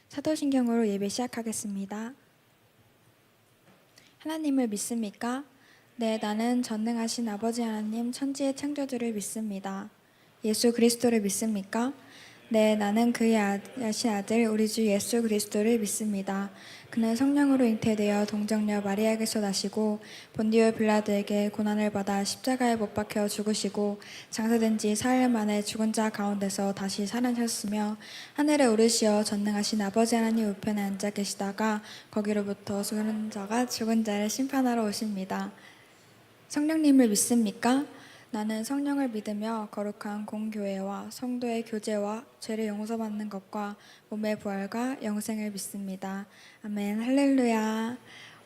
사도신경으로 예배 시작하겠습니다. 하나님을 믿습니까? 네, 나는 전능하신 아버지 하나님 천지의 창조주를 믿습니다. 예수 그리스도를 믿습니까? 네, 나는 그의 아신 아들 우리 주 예수 그리스도를 믿습니다. 그는 성령으로 잉태되어 동정녀 마리아에게서 나시고 본디오 빌라도에게 고난을 받아 십자가에 못 박혀 죽으시고 장사된 지 사흘 만에 죽은 자 가운데서 다시 살아나셨으며 하늘에 오르시어 전능하신 아버지 하나님 우편에 앉아 계시다가 거기로부터 죽은 자를 심판하러 오십니다. 성령님을 믿습니까? 나는 성령을 믿으며 거룩한 공교회와 성도의 교제와 죄를 용서받는 것과 몸의 부활과 영생을 믿습니다. 아멘. 할렐루야.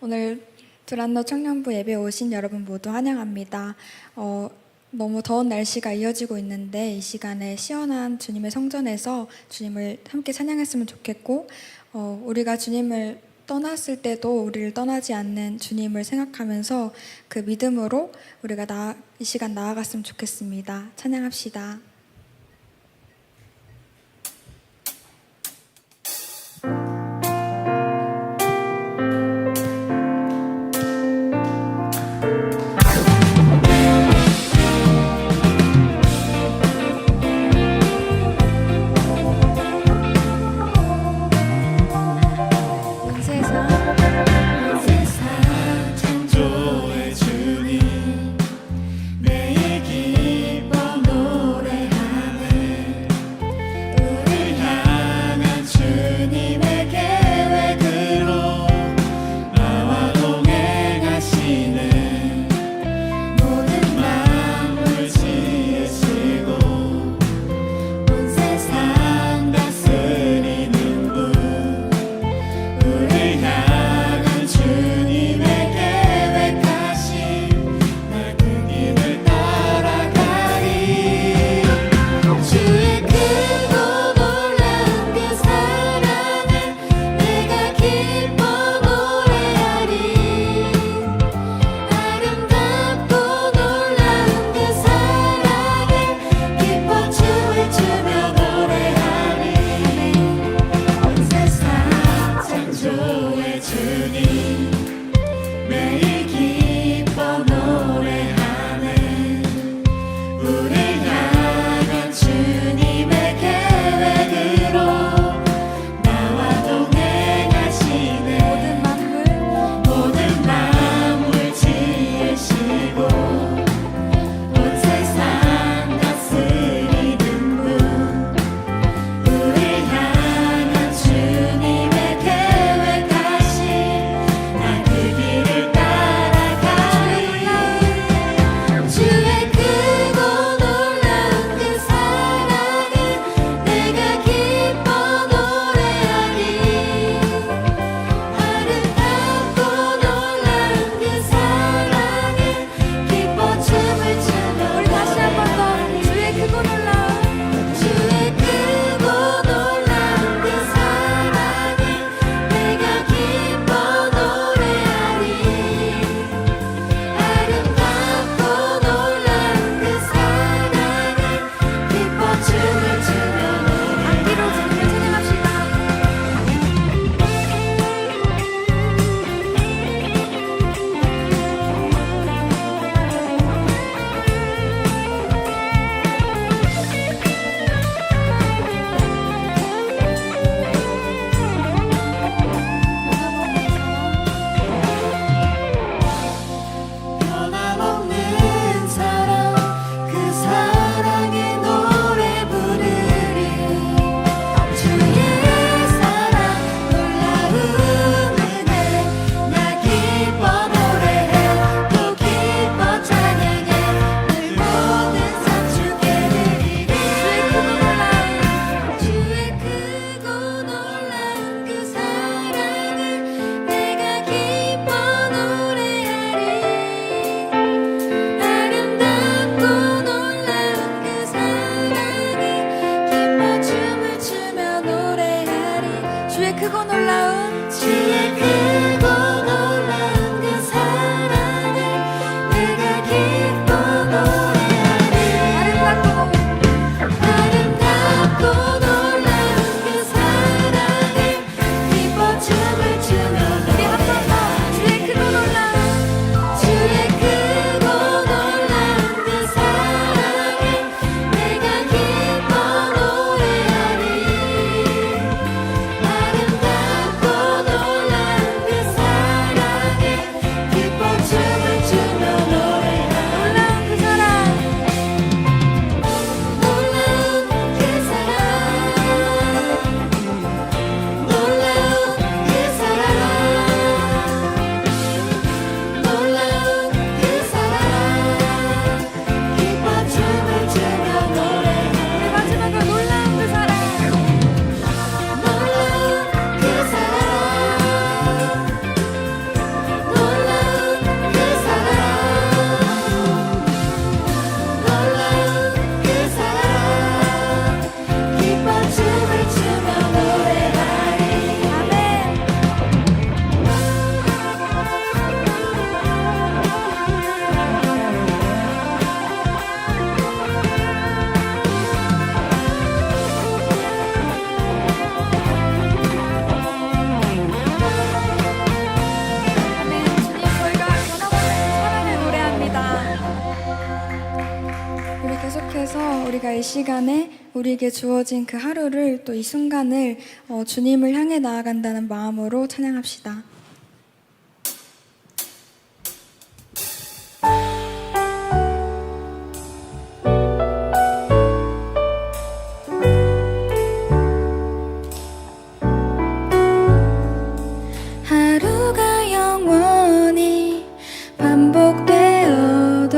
오늘 두란노 청년부 예배 오신 여러분 모두 환영합니다. 너무 더운 날씨가 이어지고 있는데 이 시간에 시원한 주님의 성전에서 주님을 함께 찬양했으면 좋겠고 우리가 주님을 떠났을 때도 우리를 떠나지 않는 주님을 생각하면서 그 믿음으로 우리가 이 시간 나아갔으면 좋겠습니다. 찬양합시다. 시간에 우리에게 주어진 그 하루를 또 이 순간을 주님을 향해 나아간다는 마음으로 찬양합시다. 하루가 영원히 반복되어도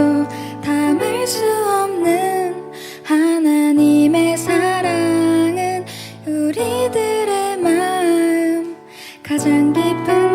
담을 수 없는 하나님의 사랑은 우리들의 마음 가장 깊은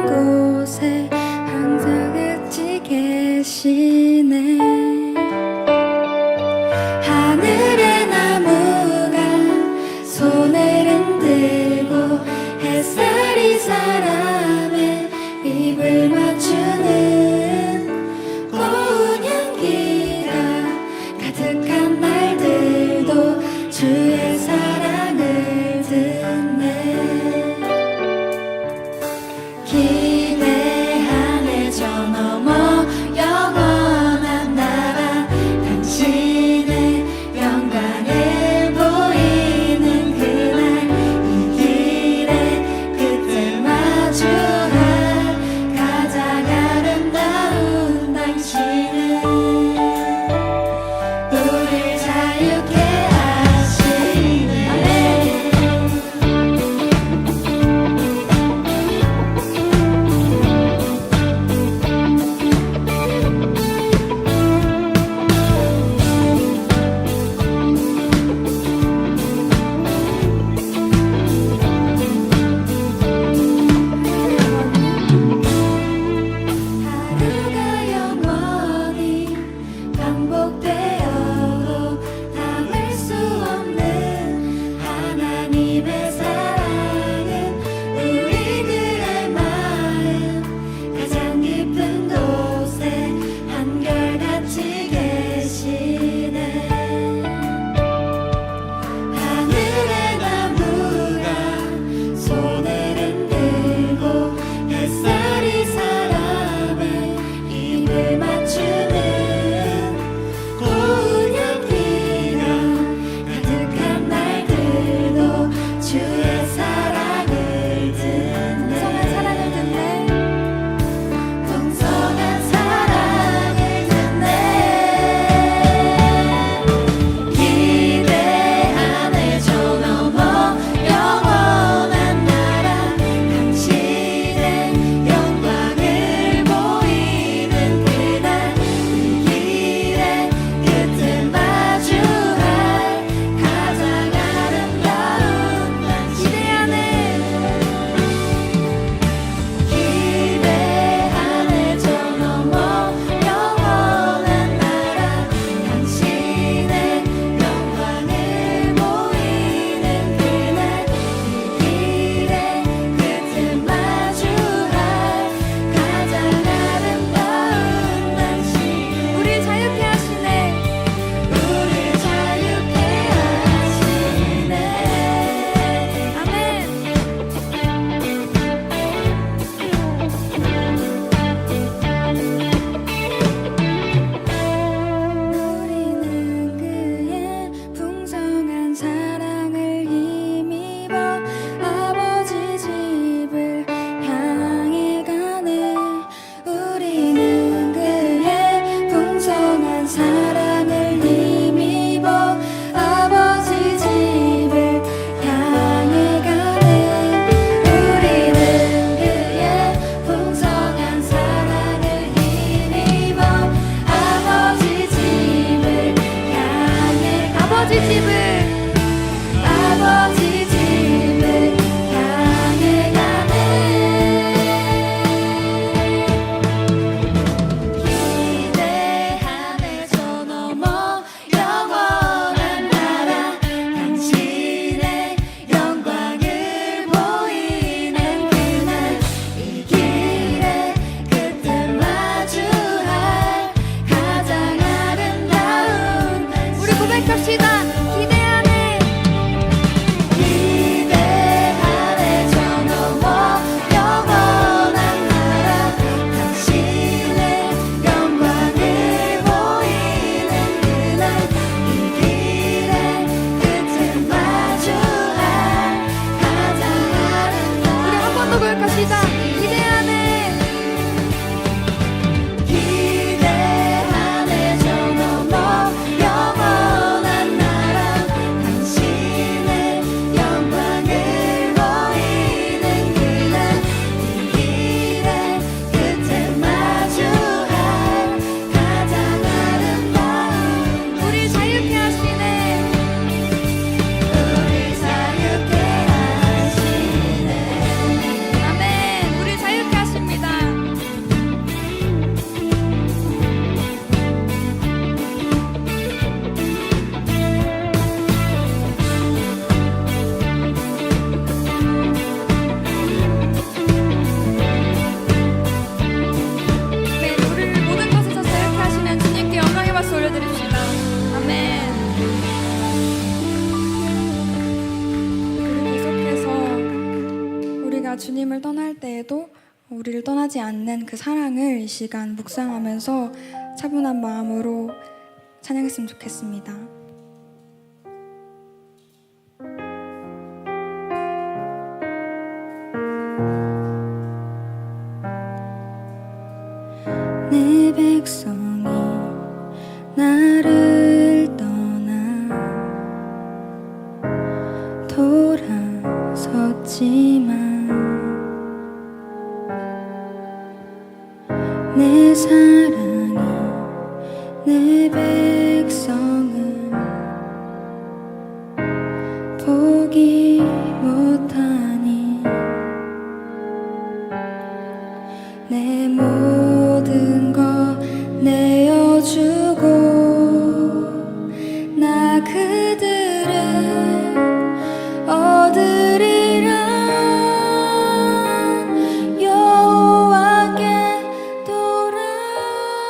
우리가 주님을 떠날 때에도 우리를 떠나지 않는 그 사랑을 이 시간 묵상하면서 차분한 마음으로 찬양했으면 좋겠습니다. 내 백성이 나를 떠나 돌아섰지만 내 사랑이 내 백성을 포기 못하니 내 모든 것 내어주고 나 그들을 얻으리라. 여호와께 돌아오리.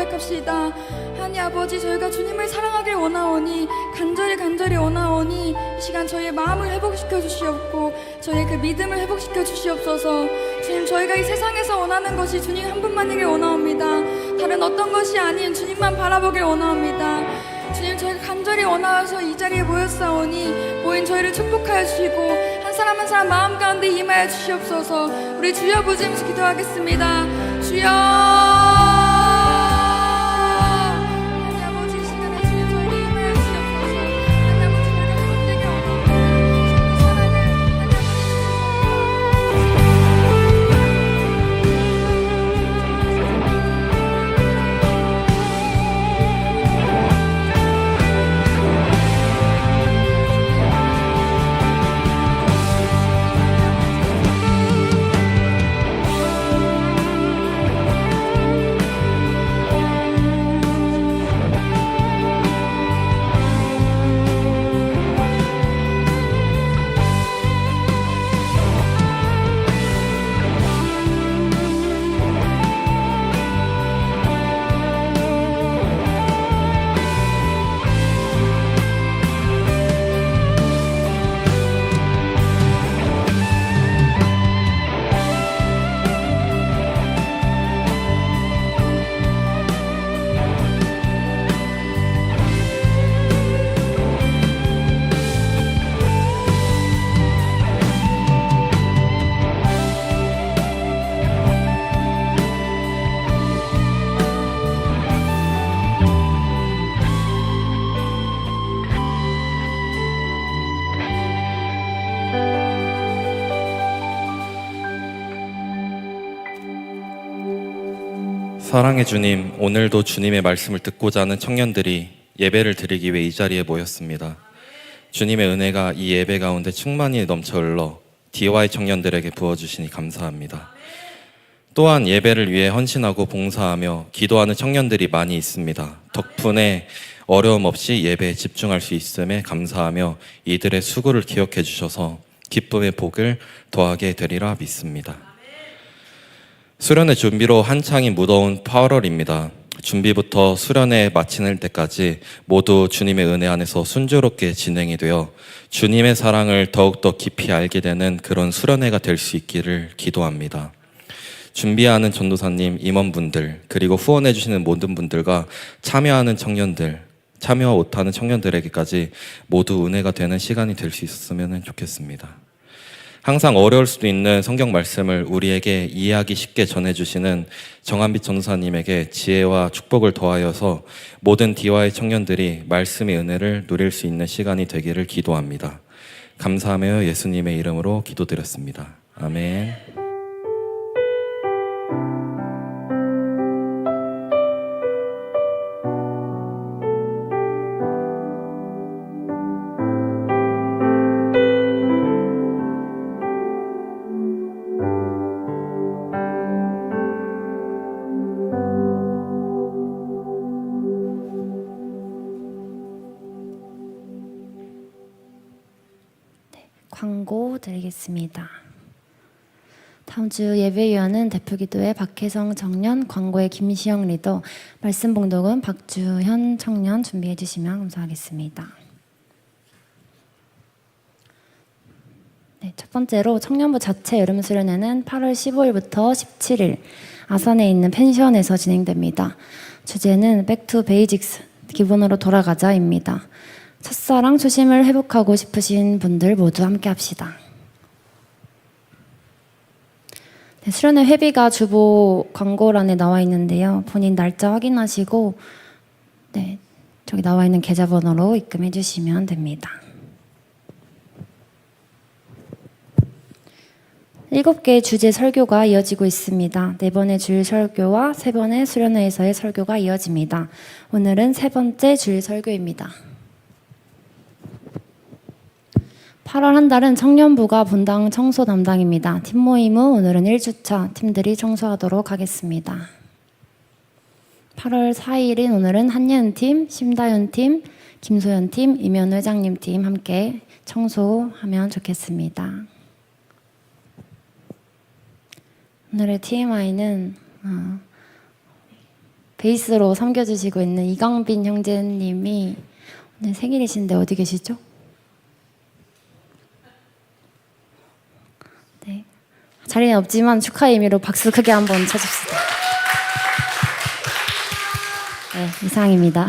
고백합시다. 하나님 아버지, 저희가 주님을 사랑하길 원하오니, 간절히 원하오니 이 시간 저희의 마음을 회복시켜 주시옵고 저희의 그 믿음을 회복시켜 주시옵소서. 주님, 저희가 이 세상에서 원하는 것이 주님 한 분만이길 원하옵니다. 다른 어떤 것이 아닌 주님만 바라보길 원하옵니다. 주님, 저희가 간절히 원하여서 이 자리에 모였사오니 모인 저희를 축복하여 주시고 한 사람 한 사람 마음 가운데 임하여 주시옵소서. 우리 주여 부르짖으면서 기도하겠습니다. 주여. 하나님 아버지, 이 시간에 주님 저희를 임하여 주시옵소서. 하나님 아버지, 저희가 회복되길 원하옵니다. 주님의 사랑을 하나님 사랑의 주님, 오늘도 주님의 말씀을 듣고자 하는 청년들이 예배를 드리기 위해 이 자리에 모였습니다. 주님의 은혜가 이 예배 가운데 충만히 넘쳐 흘러 DY 청년들에게 부어주시니 감사합니다. 또한 예배를 위해 헌신하고 봉사하며 기도하는 청년들이 많이 있습니다. 덕분에 어려움 없이 예배에 집중할 수 있음에 감사하며 이들의 수고를 기억해 주셔서 기쁨의 복을 더하게 되리라 믿습니다. 수련회 준비로 한창이 무더운 8월입니다. 준비부터 수련회 마치는 때까지 모두 주님의 은혜 안에서 순조롭게 진행이 되어 주님의 사랑을 더욱더 깊이 알게 되는 그런 수련회가 될 수 있기를 기도합니다. 준비하는 전도사님, 임원분들, 그리고 후원해 주시는 모든 분들과 참여하는 청년들, 참여와 못하는 청년들에게까지 모두 은혜가 되는 시간이 될 수 있었으면 좋겠습니다. 항상 어려울 수도 있는 성경 말씀을 우리에게 이해하기 쉽게 전해주시는 정한빛 전도사님에게 지혜와 축복을 더하여서 모든 DY 청년들이 말씀의 은혜를 누릴 수 있는 시간이 되기를 기도합니다. 감사하며 예수님의 이름으로 기도드렸습니다. 아멘. 광고 드리겠습니다. 다음 주 예배위원은 대표기도회 박혜성 청년, 광고의 김시영 리더, 말씀 봉독은 박주현 청년 준비해 주시면 감사하겠습니다. 네, 첫 번째로 청년부 자체 여름 수련회는 8월 15일부터 17일 아산에 있는 펜션에서 진행됩니다. 주제는 Back to Basics, 기본으로 돌아가자입니다. 첫사랑 초심을 회복하고 싶으신 분들 모두 함께 합시다. 네, 수련회 회비가 주보 광고란에 나와 있는데요. 본인 날짜 확인하시고 네, 저기 나와 있는 계좌번호로 입금해 주시면 됩니다. 7개의 주제 설교가 이어지고 있습니다. 4번의 주일 설교와 3번의 수련회에서의 설교가 이어집니다. 오늘은 3번째 주일 설교입니다. 8월 한 달은 청년부가 분당 청소 담당입니다. 팀 모임 후 오늘은 1주차 팀들이 청소하도록 하겠습니다. 8월 4일인 오늘은 한예은 팀, 심다윤 팀, 김소연 팀, 이면 회장님 팀 함께 청소하면 좋겠습니다. 오늘의 TMI는 베이스로 섬겨주시고 있는 이강빈 형제님이 오늘 생일이신데 어디 계시죠? 네, 자리는 없지만 축하의 의미로 박수 크게 한번 쳐줍시다. 네, 이상입니다.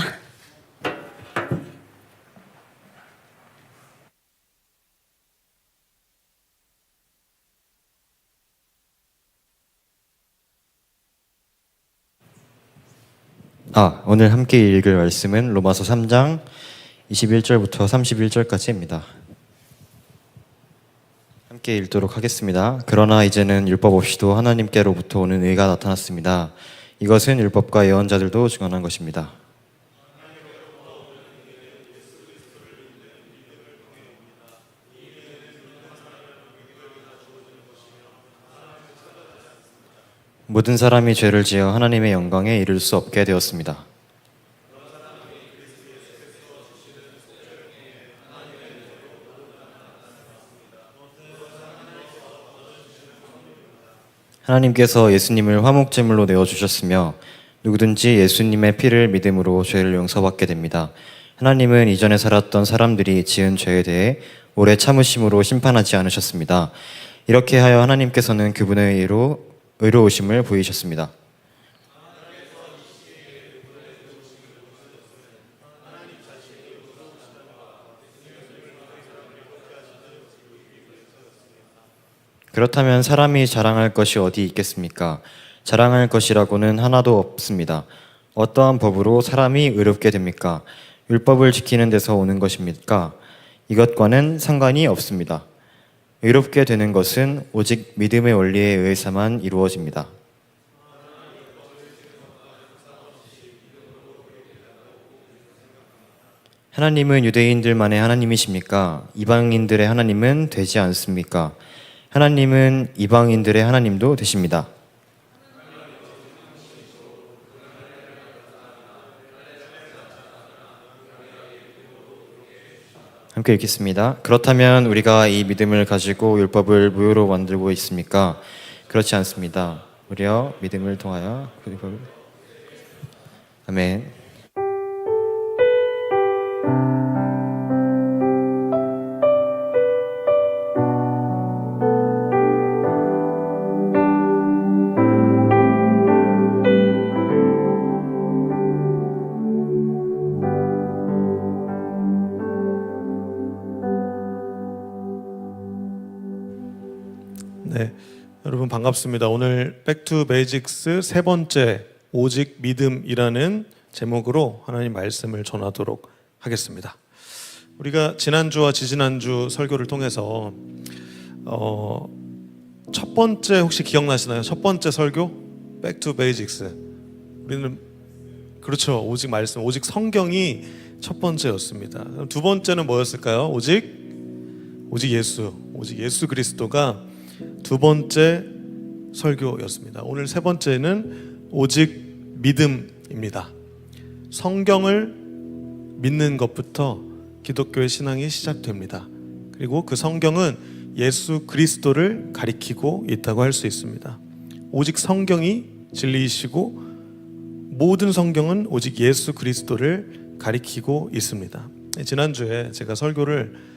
오늘 함께 읽을 말씀은 로마서 3장 21절부터 31절까지입니다. 함께 읽도록 하겠습니다. 그러나 이제는 율법 없이도 하나님께로부터 오는 의가 나타났습니다. 이것은 율법과 예언자들도 증언한 것입니다. 모든 사람이 죄를 지어 하나님의 영광에 이를 수 없게 되었습니다. 하나님께서 예수님을 화목제물로 내어주셨으며 누구든지 예수님의 피를 믿음으로 죄를 용서받게 됩니다. 하나님은 이전에 살았던 사람들이 지은 죄에 대해 오래 참으심으로 심판하지 않으셨습니다. 이렇게 하여 하나님께서는 그분의 의로우심을 보이셨습니다. 그렇다면 사람이 자랑할 것이 어디 있겠습니까? 자랑할 것이라고는 하나도 없습니다. 어떠한 법으로 사람이 의롭게 됩니까? 율법을 지키는 데서 오는 것입니까? 이것과는 상관이 없습니다. 의롭게 되는 것은 오직 믿음의 원리에 의해서만 이루어집니다. 하나님은 유대인들만의 하나님이십니까? 이방인들의 하나님은 되지 않습니까? 하나님은 이방인들의 하나님도 되십니다. 함께 읽겠습니다. 그렇다면 우리가 이 믿음을 가지고 율법을 무효로 만들고 있습니까? 그렇지 않습니다. 오히려 믿음을 통하여 율법을... 아멘. 네, 여러분 반갑습니다. 오늘 백투 베이직스 세 번째 오직 믿음이라는 제목으로 하나님 말씀을 전하도록 하겠습니다. 우리가 지난주와 지지난주 설교를 통해서 첫 번째 혹시 기억나시나요? 첫 번째 설교 백투 베이직스. 우리는 그렇죠. 오직 말씀, 오직 성경이 첫 번째였습니다. 그럼 두 번째는 뭐였을까요? 오직 예수 그리스도가 두 번째 설교였습니다. 오늘 세 번째는 오직 믿음입니다. 성경을 믿는 것부터 기독교의 신앙이 시작됩니다. 그리고 그 성경은 예수 그리스도를 가리키고 있다고 할 수 있습니다. 오직 성경이 진리이시고 모든 성경은 오직 예수 그리스도를 가리키고 있습니다. 지난주에 제가 설교를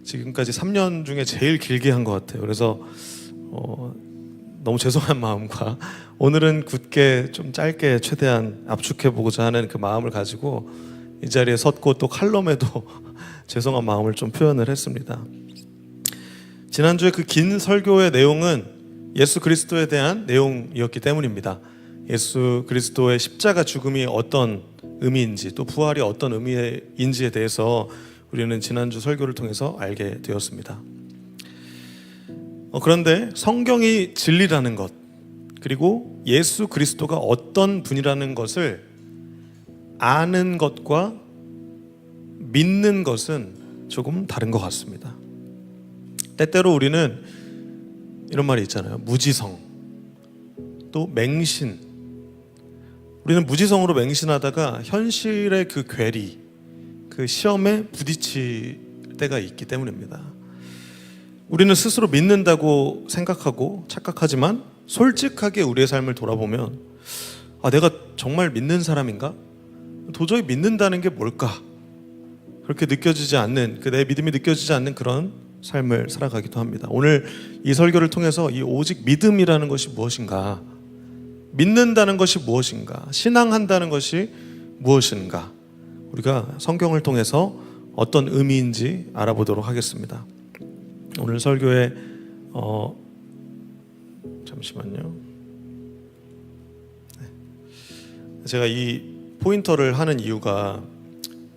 지금까지 3년 중에 제일 길게 한 것 같아요. 그래서 너무 죄송한 마음과 오늘은 굳게 좀 짧게 최대한 압축해보고자 하는 그 마음을 가지고 이 자리에 섰고 또 칼럼에도 죄송한 마음을 좀 표현을 했습니다. 지난주에 그 긴 설교의 내용은 예수 그리스도에 대한 내용이었기 때문입니다. 예수 그리스도의 십자가 죽음이 어떤 의미인지 또 부활이 어떤 의미인지에 대해서 우리는 지난주 설교를 통해서 알게 되었습니다. 그런데 성경이 진리라는 것, 그리고 예수 그리스도가 어떤 분이라는 것을 아는 것과 믿는 것은 조금 다른 것 같습니다. 때때로 우리는 이런 말이 있잖아요. 무지성, 또 맹신. 우리는 무지성으로 맹신하다가 현실의 그 괴리, 그 시험에 부딪힐 때가 있기 때문입니다. 우리는 스스로 믿는다고 생각하고 착각하지만 솔직하게 우리의 삶을 돌아보면 내가 정말 믿는 사람인가? 도저히 믿는다는 게 뭘까? 그렇게 느껴지지 않는, 내 믿음이 느껴지지 않는 그런 삶을 살아가기도 합니다. 오늘 이 설교를 통해서 이 오직 믿음이라는 것이 무엇인가, 믿는다는 것이 무엇인가, 신앙한다는 것이 무엇인가, 우리가 성경을 통해서 어떤 의미인지 알아보도록 하겠습니다. 오늘 설교에 잠시만요. 제가 이 포인터를 하는 이유가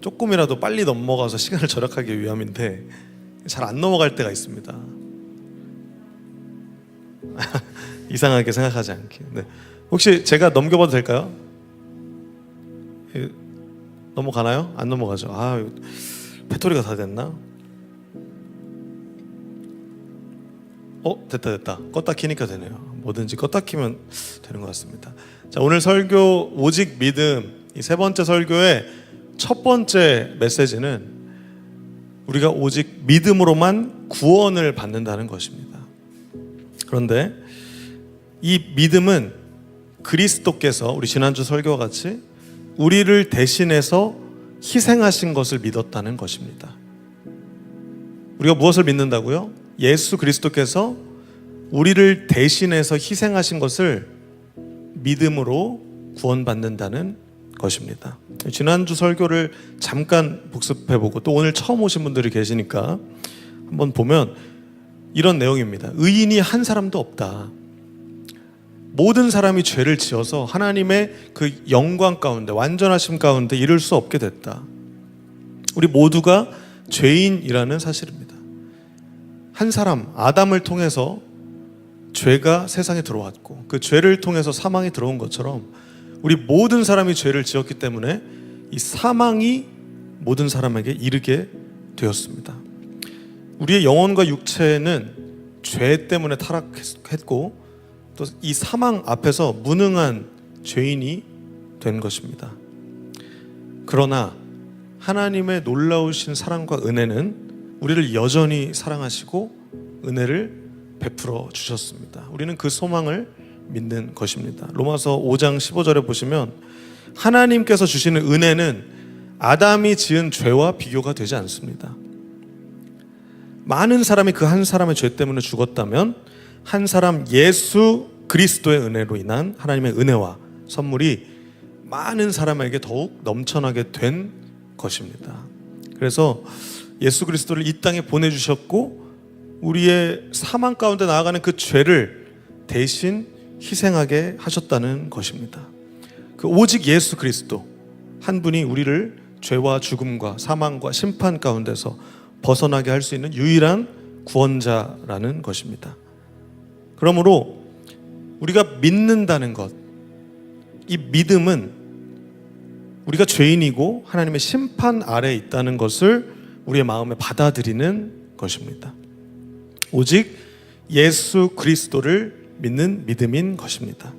조금이라도 빨리 넘어가서 시간을 절약하기 위함인데 잘 안 넘어갈 때가 있습니다. 이상하게 생각하지 않게. 네. 혹시 제가 넘겨봐도 될까요? 넘어가나요? 안 넘어가죠. 배터리가 다 됐나? 됐다. 껐다 키니까 되네요. 뭐든지 껐다 키면 되는 것 같습니다. 자, 오늘 설교 오직 믿음, 이 세 번째 설교의 첫 번째 메시지는 우리가 오직 믿음으로만 구원을 받는다는 것입니다. 그런데 이 믿음은 그리스도께서 우리 지난주 설교와 같이 우리를 대신해서 희생하신 것을 믿었다는 것입니다. 우리가 무엇을 믿는다고요? 예수 그리스도께서 우리를 대신해서 희생하신 것을 믿음으로 구원받는다는 것입니다. 지난주 설교를 잠깐 복습해보고 또 오늘 처음 오신 분들이 계시니까 한번 보면 이런 내용입니다. 의인이 한 사람도 없다. 모든 사람이 죄를 지어서 하나님의 그 영광 가운데, 완전하심 가운데 이를 수 없게 됐다. 우리 모두가 죄인이라는 사실입니다. 한 사람, 아담을 통해서 죄가 세상에 들어왔고 그 죄를 통해서 사망이 들어온 것처럼 우리 모든 사람이 죄를 지었기 때문에 이 사망이 모든 사람에게 이르게 되었습니다. 우리의 영혼과 육체는 죄 때문에 타락했고 또 이 사망 앞에서 무능한 죄인이 된 것입니다. 그러나 하나님의 놀라우신 사랑과 은혜는 우리를 여전히 사랑하시고 은혜를 베풀어 주셨습니다. 우리는 그 소망을 믿는 것입니다. 로마서 5장 15절에 보시면 하나님께서 주시는 은혜는 아담이 지은 죄와 비교가 되지 않습니다. 많은 사람이 그 한 사람의 죄 때문에 죽었다면 한 사람 예수 그리스도의 은혜로 인한 하나님의 은혜와 선물이 많은 사람에게 더욱 넘쳐나게 된 것입니다. 그래서 예수 그리스도를 이 땅에 보내주셨고 우리의 사망 가운데 나아가는 그 죄를 대신 희생하게 하셨다는 것입니다. 그 오직 예수 그리스도 한 분이 우리를 죄와 죽음과 사망과 심판 가운데서 벗어나게 할 수 있는 유일한 구원자라는 것입니다. 그러므로 우리가 믿는다는 것, 이 믿음은 우리가 죄인이고 하나님의 심판 아래에 있다는 것을 우리의 마음에 받아들이는 것입니다. 오직 예수 그리스도를 믿는 믿음인 것입니다.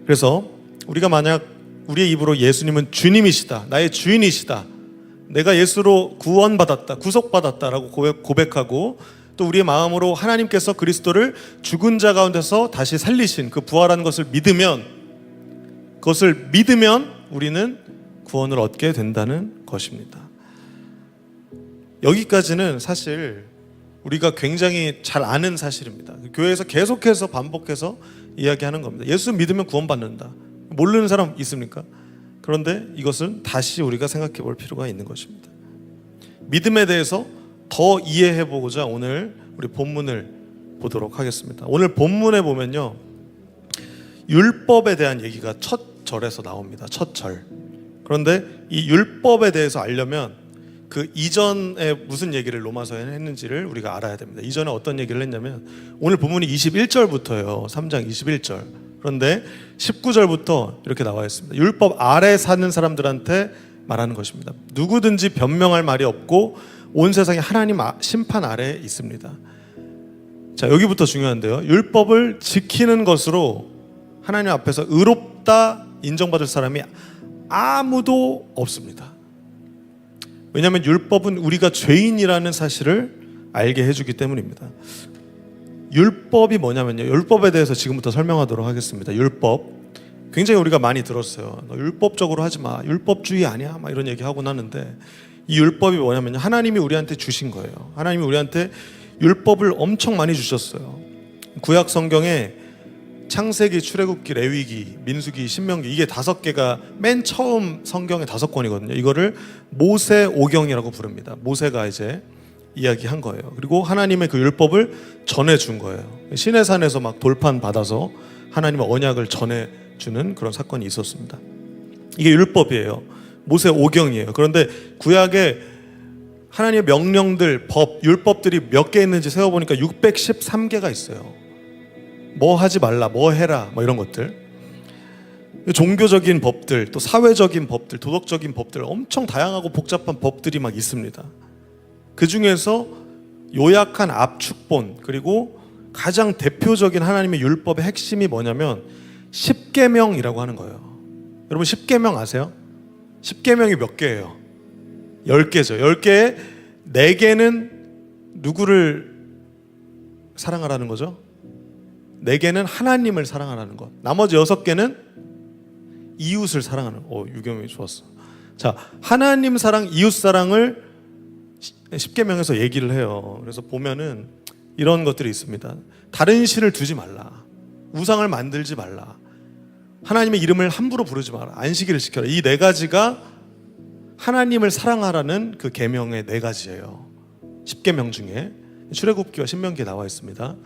그래서 우리가 만약 우리의 입으로 예수님은 주님이시다, 나의 주인이시다, 내가 예수로 구원받았다, 구속받았다라고 고백하고 또 우리의 마음으로 하나님께서 그리스도를 죽은 자 가운데서 다시 살리신 그 부활한 것을 믿으면, 그것을 믿으면 우리는 구원을 얻게 된다는 것입니다. 여기까지는 사실 우리가 굉장히 잘 아는 사실입니다. 교회에서 계속해서 반복해서 이야기하는 겁니다. 예수 믿으면 구원받는다. 모르는 사람 있습니까? 그런데 이것은 다시 우리가 생각해 볼 필요가 있는 것입니다. 믿음에 대해서 더 이해해 보고자 오늘 우리 본문을 보도록 하겠습니다. 오늘 본문에 보면요, 율법에 대한 얘기가 첫 절에서 나옵니다. 첫 절. 그런데 이 율법에 대해서 알려면 그 이전에 무슨 얘기를 로마서에 했는지를 우리가 알아야 됩니다. 이전에 어떤 얘기를 했냐면 오늘 본문이 21절부터예요. 3장 21절. 그런데 19절부터 이렇게 나와 있습니다. 율법 아래 사는 사람들한테 말하는 것입니다. 누구든지 변명할 말이 없고 온 세상이 하나님 심판 아래에 있습니다. 자, 여기부터 중요한데요. 율법을 지키는 것으로 하나님 앞에서 의롭다 인정받을 사람이 아무도 없습니다. 왜냐하면 율법은 우리가 죄인이라는 사실을 알게 해주기 때문입니다. 율법이 뭐냐면요, 율법에 대해서 지금부터 설명하도록 하겠습니다. 율법, 굉장히 우리가 많이 들었어요. 너 율법적으로 하지 마. 율법주의 아니야. 막 이런 얘기 하곤 하는데 이 율법이 뭐냐면요. 하나님이 우리한테 주신 거예요. 하나님이 우리한테 율법을 엄청 많이 주셨어요. 구약 성경에 창세기, 출애굽기, 레위기, 민수기, 신명기 이게 5개가 맨 처음 성경의 5권이거든요. 이거를 모세 오경이라고 부릅니다. 모세가 이제 이야기한 거예요. 그리고 하나님의 그 율법을 전해준 거예요. 시내산에서 막 돌판 받아서 하나님의 언약을 전해주는 그런 사건이 있었습니다. 이게 율법이에요. 모세 오경이에요. 그런데 구약에 하나님의 명령들, 법, 율법들이 몇 개 있는지 세어보니까 613개가 있어요. 뭐 하지 말라, 뭐 해라, 뭐 이런 것들. 종교적인 법들, 또 사회적인 법들, 도덕적인 법들, 엄청 다양하고 복잡한 법들이 막 있습니다. 그 중에서 요약한 압축본, 그리고 가장 대표적인 하나님의 율법의 핵심이 뭐냐면 10계명이라고 하는 거예요. 여러분 10계명 아세요? 10계명이 몇 개예요? 10개죠. 10개에 4개는 누구를 사랑하라는 거죠? 4개는 하나님을 사랑하라는 것. 나머지 6개는 이웃을 사랑하는 것. 유경이 좋았어. 자, 하나님 사랑, 이웃 사랑을 10계명에서 얘기를 해요. 그래서 보면은 이런 것들이 있습니다. 다른 신을 두지 말라. 우상을 만들지 말라. 하나님의 이름을 함부로 부르지 마라. 안식일을 지켜라. 이 4가지가 하나님을 사랑하라는 그 계명의 4가지예요. 10계명 중에 출애굽기와 신명기에 나와 있습니다.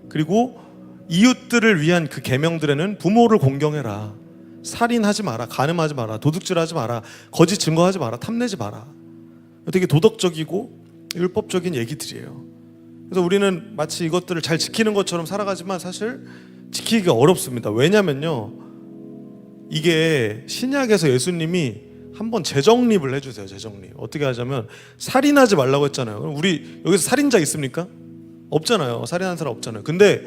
그리고 이웃들을 위한 그 계명들에는 부모를 공경해라. 살인하지 마라. 간음하지 마라. 도둑질하지 마라. 거짓 증거하지 마라. 탐내지 마라. 되게 도덕적이고 율법적인 얘기들이에요. 그래서 우리는 마치 이것들을 잘 지키는 것처럼 살아가지만 사실 지키기가 어렵습니다. 왜냐면요, 이게 신약에서 예수님이 한번 재정립을 해주세요. 재정립. 어떻게 하자면 살인하지 말라고 했잖아요. 그럼 우리 여기서 살인자 있습니까? 없잖아요. 살인한 사람 없잖아요. 근데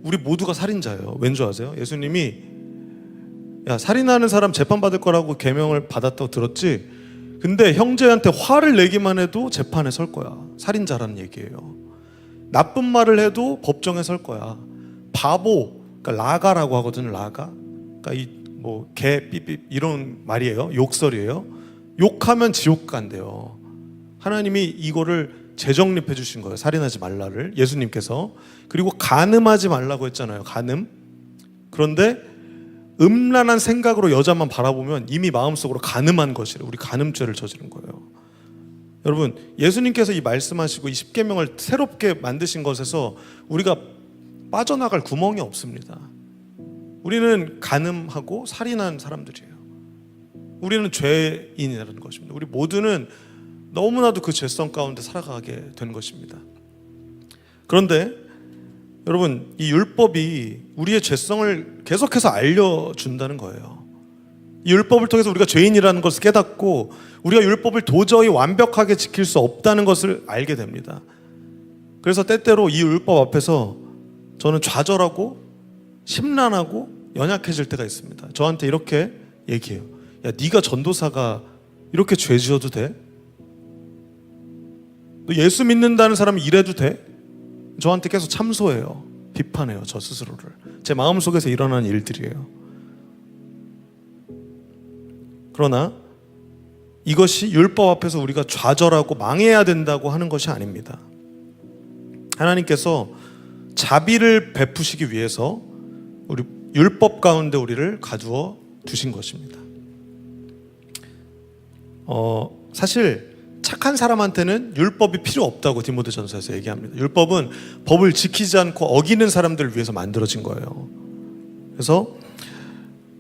우리 모두가 살인자예요. 왠 줄 아세요? 예수님이 야, 살인하는 사람 재판받을 거라고 계명을 받았다고 들었지? 근데 형제한테 화를 내기만 해도 재판에 설 거야. 살인자라는 얘기예요. 나쁜 말을 해도 법정에 설 거야. 바보, 그러니까 라가라고 하거든요. 라가. 그러니까 개, 삐삐 이런 말이에요. 욕설이에요. 욕하면 지옥 간대요. 하나님이 이거를 재정립해 주신 거예요. 살인하지 말라를 예수님께서. 그리고 간음하지 말라고 했잖아요. 간음. 그런데 음란한 생각으로 여자만 바라보면 이미 마음속으로 간음한 것이래. 우리 간음죄를 저지른 거예요. 여러분, 예수님께서 이 말씀하시고 이 10계명을 새롭게 만드신 것에서 우리가 빠져나갈 구멍이 없습니다. 우리는 간음하고 살인한 사람들이에요. 우리는 죄인이라는 것입니다. 우리 모두는 너무나도 그 죄성 가운데 살아가게 된 것입니다. 그런데 여러분, 이 율법이 우리의 죄성을 계속해서 알려준다는 거예요. 이 율법을 통해서 우리가 죄인이라는 것을 깨닫고 우리가 율법을 도저히 완벽하게 지킬 수 없다는 것을 알게 됩니다. 그래서 때때로 이 율법 앞에서 저는 좌절하고 심란하고 연약해질 때가 있습니다. 저한테 이렇게 얘기해요. 야, 네가 전도사가 이렇게 죄 지어도 돼? 너 예수 믿는다는 사람이 이래도 돼? 저한테 계속 참소해요. 비판해요. 저 스스로를. 제 마음속에서 일어나는 일들이에요. 그러나 이것이 율법 앞에서 우리가 좌절하고 망해야 된다고 하는 것이 아닙니다. 하나님께서 자비를 베푸시기 위해서 우리 율법 가운데 우리를 가두어 두신 것입니다. 사실 착한 사람한테는 율법이 필요 없다고 디모데전서에서 얘기합니다. 율법은 법을 지키지 않고 어기는 사람들을 위해서 만들어진 거예요. 그래서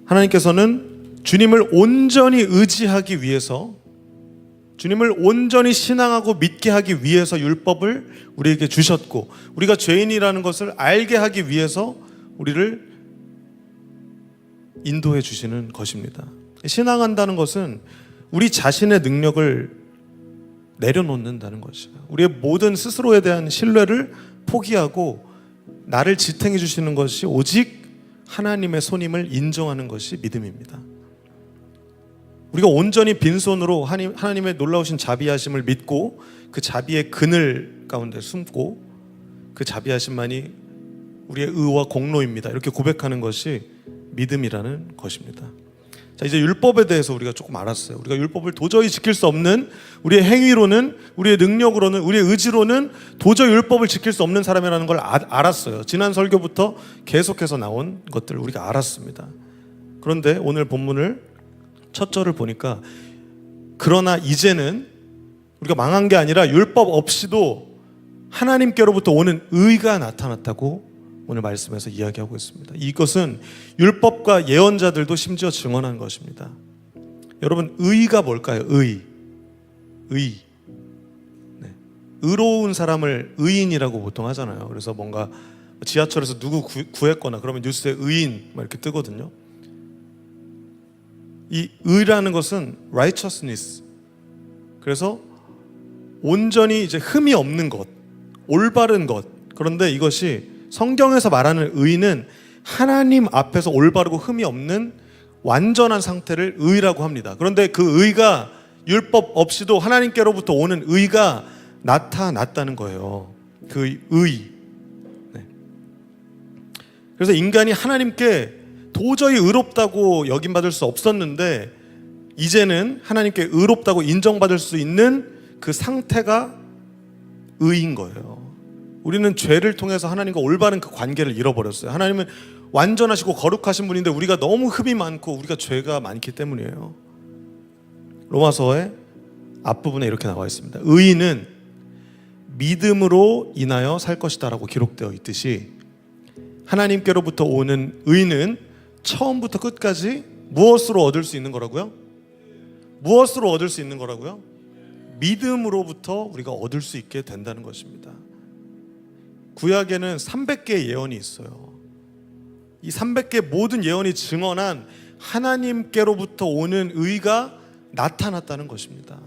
하나님께서는 주님을 온전히 의지하기 위해서, 주님을 온전히 신앙하고 믿게 하기 위해서 율법을 우리에게 주셨고, 우리가 죄인이라는 것을 알게 하기 위해서 우리를 인도해 주시는 것입니다. 신앙한다는 것은 우리 자신의 능력을 내려놓는다는 것이에요. 우리의 모든 스스로에 대한 신뢰를 포기하고 나를 지탱해 주시는 것이 오직 하나님의 손임을 인정하는 것이 믿음입니다. 우리가 온전히 빈손으로 하나님의 놀라우신 자비하심을 믿고 그 자비의 그늘 가운데 숨고 그 자비하심만이 우리의 의와 공로입니다. 이렇게 고백하는 것이 믿음이라는 것입니다. 자, 이제 율법에 대해서 우리가 조금 알았어요. 우리가 율법을 도저히 지킬 수 없는, 우리의 행위로는, 우리의 능력으로는, 우리의 의지로는 도저히 율법을 지킬 수 없는 사람이라는 걸 알았어요. 지난 설교부터 계속해서 나온 것들을 우리가 알았습니다. 그런데 오늘 본문을 첫 절을 보니까 그러나 이제는 우리가 망한 게 아니라 율법 없이도 하나님께로부터 오는 의가 나타났다고 오늘 말씀에서 이야기하고 있습니다. 이것은 율법과 예언자들도 심지어 증언한 것입니다. 여러분, 의가 뭘까요? 의. 네. 의로운 사람을 의인이라고 보통 하잖아요. 그래서 뭔가 지하철에서 누구 구했거나 그러면 뉴스에 의인 막 이렇게 뜨거든요. 이 의라는 것은 righteousness. 그래서 온전히 이제 흠이 없는 것, 올바른 것. 그런데 이것이 성경에서 말하는 의는 하나님 앞에서 올바르고 흠이 없는 완전한 상태를 의라고 합니다. 그런데 그 의가 율법 없이도 하나님께로부터 오는 의가 나타났다는 거예요. 그 의. 네. 그래서 인간이 하나님께 도저히 의롭다고 여김받을 수 없었는데 이제는 하나님께 의롭다고 인정받을 수 있는 그 상태가 의인 거예요. 우리는 죄를 통해서 하나님과 올바른 그 관계를 잃어버렸어요. 하나님은 완전하시고 거룩하신 분인데 우리가 너무 흠이 많고 우리가 죄가 많기 때문이에요. 로마서의 앞부분에 이렇게 나와 있습니다. 의인은 믿음으로 인하여 살 것이다 라고 기록되어 있듯이 하나님께로부터 오는 의는 처음부터 끝까지 무엇으로 얻을 수 있는 거라고요? 무엇으로 얻을 수 있는 거라고요? 믿음으로부터 우리가 얻을 수 있게 된다는 것입니다. 구약에는 300개의 예언이 있어요. 이 300개 모든 예언이 증언한 하나님께로부터 오는 의가 나타났다는 것입니다.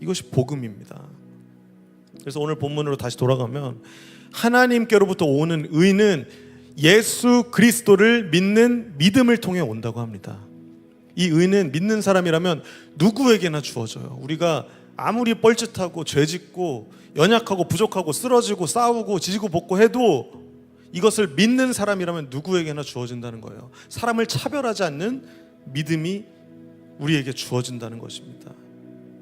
이것이 복음입니다. 그래서 오늘 본문으로 다시 돌아가면 하나님께로부터 오는 의는 예수 그리스도를 믿는 믿음을 통해 온다고 합니다. 이 의는 믿는 사람이라면 누구에게나 주어져요. 우리가 아무리 뻘짓하고 죄짓고 연약하고 부족하고 쓰러지고 싸우고 지지고 볶고 해도 이것을 믿는 사람이라면 누구에게나 주어진다는 거예요. 사람을 차별하지 않는 믿음이 우리에게 주어진다는 것입니다.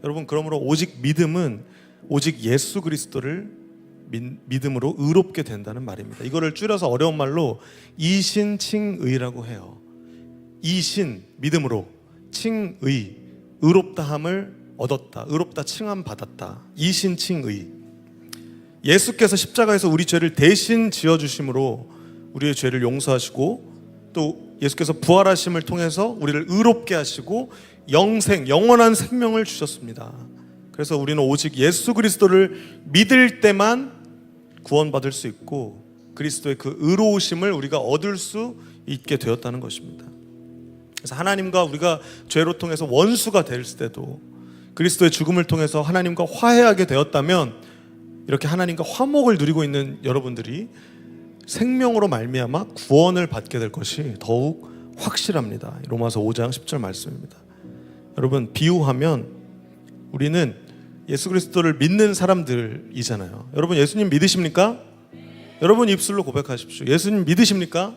여러분, 그러므로 오직 믿음은 오직 예수 그리스도를 믿음으로 의롭게 된다는 말입니다. 이거를 줄여서 어려운 말로 이신칭의라고 해요. 이신, 믿음으로, 칭의, 의롭다함을 얻었다, 의롭다 칭함 받았다. 이신칭의. 예수께서 십자가에서 우리 죄를 대신 지어주심으로 우리의 죄를 용서하시고 또 예수께서 부활하심을 통해서 우리를 의롭게 하시고 영생, 영원한 생명을 주셨습니다. 그래서 우리는 오직 예수 그리스도를 믿을 때만 구원받을 수 있고 그리스도의 그 의로우심을 우리가 얻을 수 있게 되었다는 것입니다. 그래서 하나님과 우리가 죄로 통해서 원수가 될 때도 그리스도의 죽음을 통해서 하나님과 화해하게 되었다면 이렇게 하나님과 화목을 누리고 있는 여러분들이 생명으로 말미암아 구원을 받게 될 것이 더욱 확실합니다. 로마서 5장 10절 말씀입니다. 여러분, 비유하면 우리는 예수 그리스도를 믿는 사람들이잖아요. 여러분, 예수님 믿으십니까? 여러분 입술로 고백하십시오. 예수님 믿으십니까?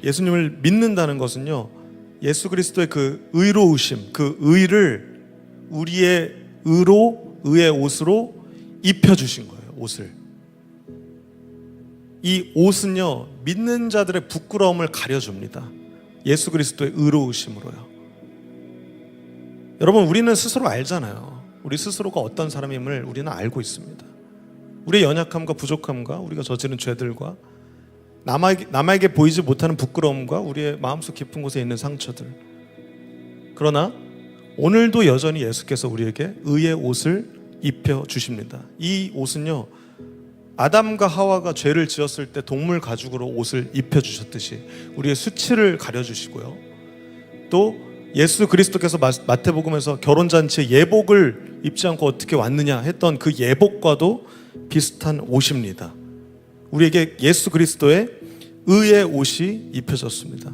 예수님을 믿는다는 것은요, 예수 그리스도의 그 의로우심, 그 의를 우리의 의로, 의의 옷으로 입혀주신 거예요. 옷을. 이 옷은요, 믿는 자들의 부끄러움을 가려줍니다. 예수 그리스도의 의로우심으로요. 여러분, 우리는 스스로 알잖아요. 우리 스스로가 어떤 사람임을 우리는 알고 있습니다. 우리의 연약함과 부족함과 우리가 저지른 죄들과 남에게 보이지 못하는 부끄러움과 우리의 마음속 깊은 곳에 있는 상처들. 그러나 오늘도 여전히 예수께서 우리에게 의의 옷을 입혀주십니다. 이 옷은요, 아담과 하와가 죄를 지었을 때 동물 가죽으로 옷을 입혀주셨듯이 우리의 수치를 가려주시고요, 또 예수 그리스도께서 마태복음에서 결혼잔치에 예복을 입지 않고 어떻게 왔느냐 했던 그 예복과도 비슷한 옷입니다. 우리에게 예수 그리스도의 의의 옷이 입혀졌습니다.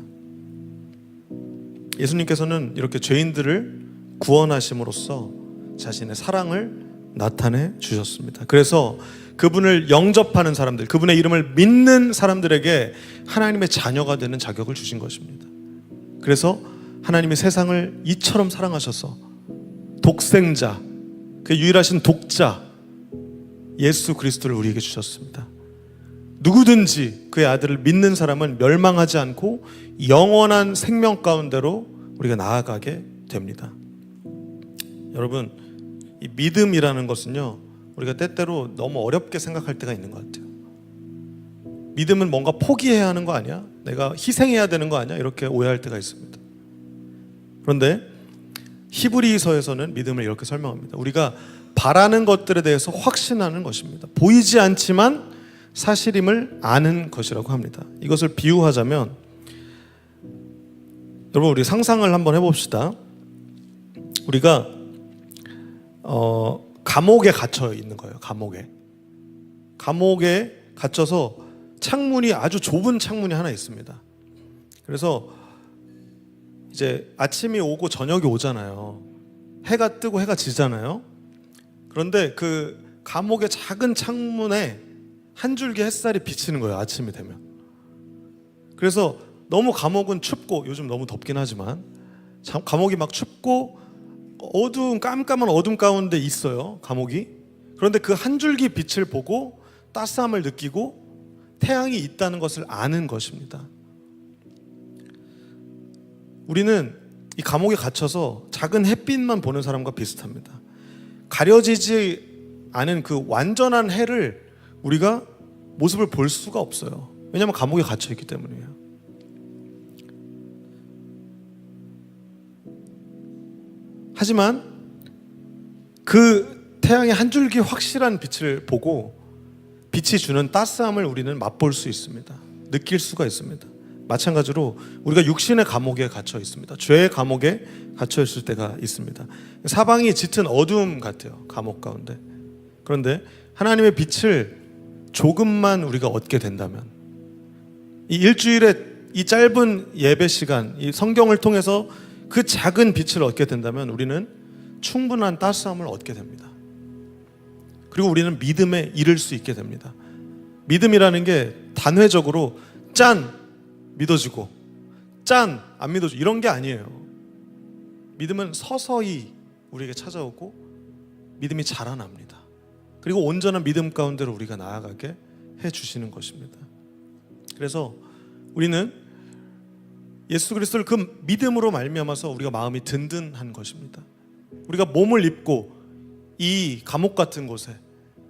예수님께서는 이렇게 죄인들을 구원하심으로써 자신의 사랑을 나타내 주셨습니다. 그래서 그분을 영접하는 사람들, 그분의 이름을 믿는 사람들에게 하나님의 자녀가 되는 자격을 주신 것입니다. 그래서 하나님이 세상을 이처럼 사랑하셔서 독생자, 그 유일하신 독자 예수 그리스도를 우리에게 주셨습니다. 누구든지 그의 아들을 믿는 사람은 멸망하지 않고 영원한 생명 가운데로 우리가 나아가게 됩니다. 여러분, 이 믿음이라는 것은요, 우리가 때때로 너무 어렵게 생각할 때가 있는 것 같아요. 믿음은 뭔가 포기해야 하는 거 아니야? 내가 희생해야 되는 거 아니야? 이렇게 오해할 때가 있습니다. 그런데 히브리서에서는 믿음을 이렇게 설명합니다. 우리가 바라는 것들에 대해서 확신하는 것입니다. 보이지 않지만 사실임을 아는 것이라고 합니다. 이것을 비유하자면, 여러분 우리 상상을 한번 해봅시다. 우리가 감옥에 갇혀 있는 거예요. 감옥에 갇혀서 창문이 아주 좁은 창문이 하나 있습니다. 그래서 이제 아침이 오고 저녁이 오잖아요. 해가 뜨고 해가 지잖아요. 그런데 그 감옥의 작은 창문에 한 줄기 햇살이 비치는 거예요. 아침이 되면. 그래서 너무 감옥은 춥고, 요즘 너무 덥긴 하지만 감옥이 막 춥고 어두운 깜깜한 어둠 가운데 있어요. 감옥이. 그런데 그 한 줄기 빛을 보고 따스함을 느끼고 태양이 있다는 것을 아는 것입니다. 우리는 이 감옥에 갇혀서 작은 햇빛만 보는 사람과 비슷합니다. 가려지지 않은 그 완전한 해를 우리가 모습을 볼 수가 없어요. 왜냐하면 감옥에 갇혀 있기 때문이에요. 하지만 그 태양의 한 줄기 확실한 빛을 보고 빛이 주는 따스함을 우리는 맛볼 수 있습니다. 느낄 수가 있습니다. 마찬가지로 우리가 육신의 감옥에 갇혀 있습니다. 죄의 감옥에 갇혀 있을 때가 있습니다. 사방이 짙은 어두움 같아요. 감옥 가운데. 그런데 하나님의 빛을 조금만 우리가 얻게 된다면, 이 일주일에 이 짧은 예배 시간, 이 성경을 통해서 그 작은 빛을 얻게 된다면 우리는 충분한 따스함을 얻게 됩니다. 그리고 우리는 믿음에 이를 수 있게 됩니다. 믿음이라는 게 단회적으로 짠 믿어지고 짠 안 믿어지고 이런 게 아니에요. 믿음은 서서히 우리에게 찾아오고 믿음이 자라납니다. 그리고 온전한 믿음 가운데로 우리가 나아가게 해주시는 것입니다. 그래서 우리는 예수 그리스도를 그 믿음으로 말미암아서 우리가 마음이 든든한 것입니다. 우리가 몸을 입고 이 감옥 같은 곳에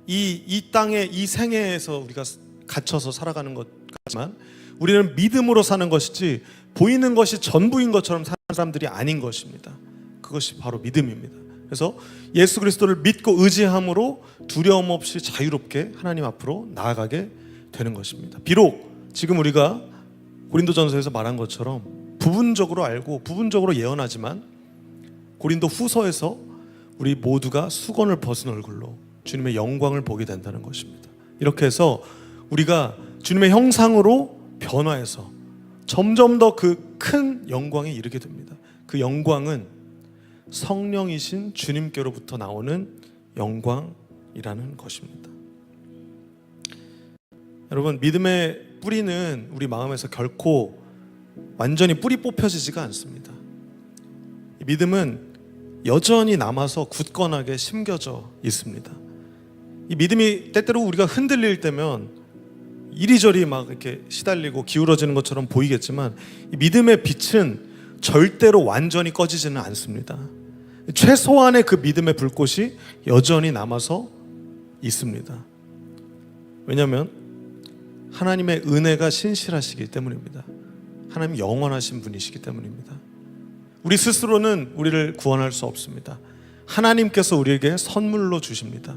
이 땅에 이 생애에서 우리가 갇혀서 살아가는 것 같지만 우리는 믿음으로 사는 것이지 보이는 것이 전부인 것처럼 사는 사람들이 아닌 것입니다. 그것이 바로 믿음입니다. 그래서 예수 그리스도를 믿고 의지함으로 두려움 없이 자유롭게 하나님 앞으로 나아가게 되는 것입니다. 비록 지금 우리가 고린도전서에서 말한 것처럼 부분적으로 알고 부분적으로 예언하지만 고린도 후서에서 우리 모두가 수건을 벗은 얼굴로 주님의 영광을 보게 된다는 것입니다. 이렇게 해서 우리가 주님의 형상으로 변화해서 점점 더 그 큰 영광에 이르게 됩니다. 그 영광은 성령이신 주님께로부터 나오는 영광이라는 것입니다. 여러분, 믿음의 뿌리는 우리 마음에서 결코 완전히 뿌리 뽑혀지지가 않습니다. 믿음은 여전히 남아서 굳건하게 심겨져 있습니다. 이 믿음이 때때로 우리가 흔들릴 때면 이리저리 막 이렇게 시달리고 기울어지는 것처럼 보이겠지만 이 믿음의 빛은 절대로 완전히 꺼지지는 않습니다. 최소한의 그 믿음의 불꽃이 여전히 남아서 있습니다. 왜냐하면 하나님의 은혜가 신실하시기 때문입니다. 하나님 영원하신 분이시기 때문입니다. 우리 스스로는 우리를 구원할 수 없습니다. 하나님께서 우리에게 선물로 주십니다.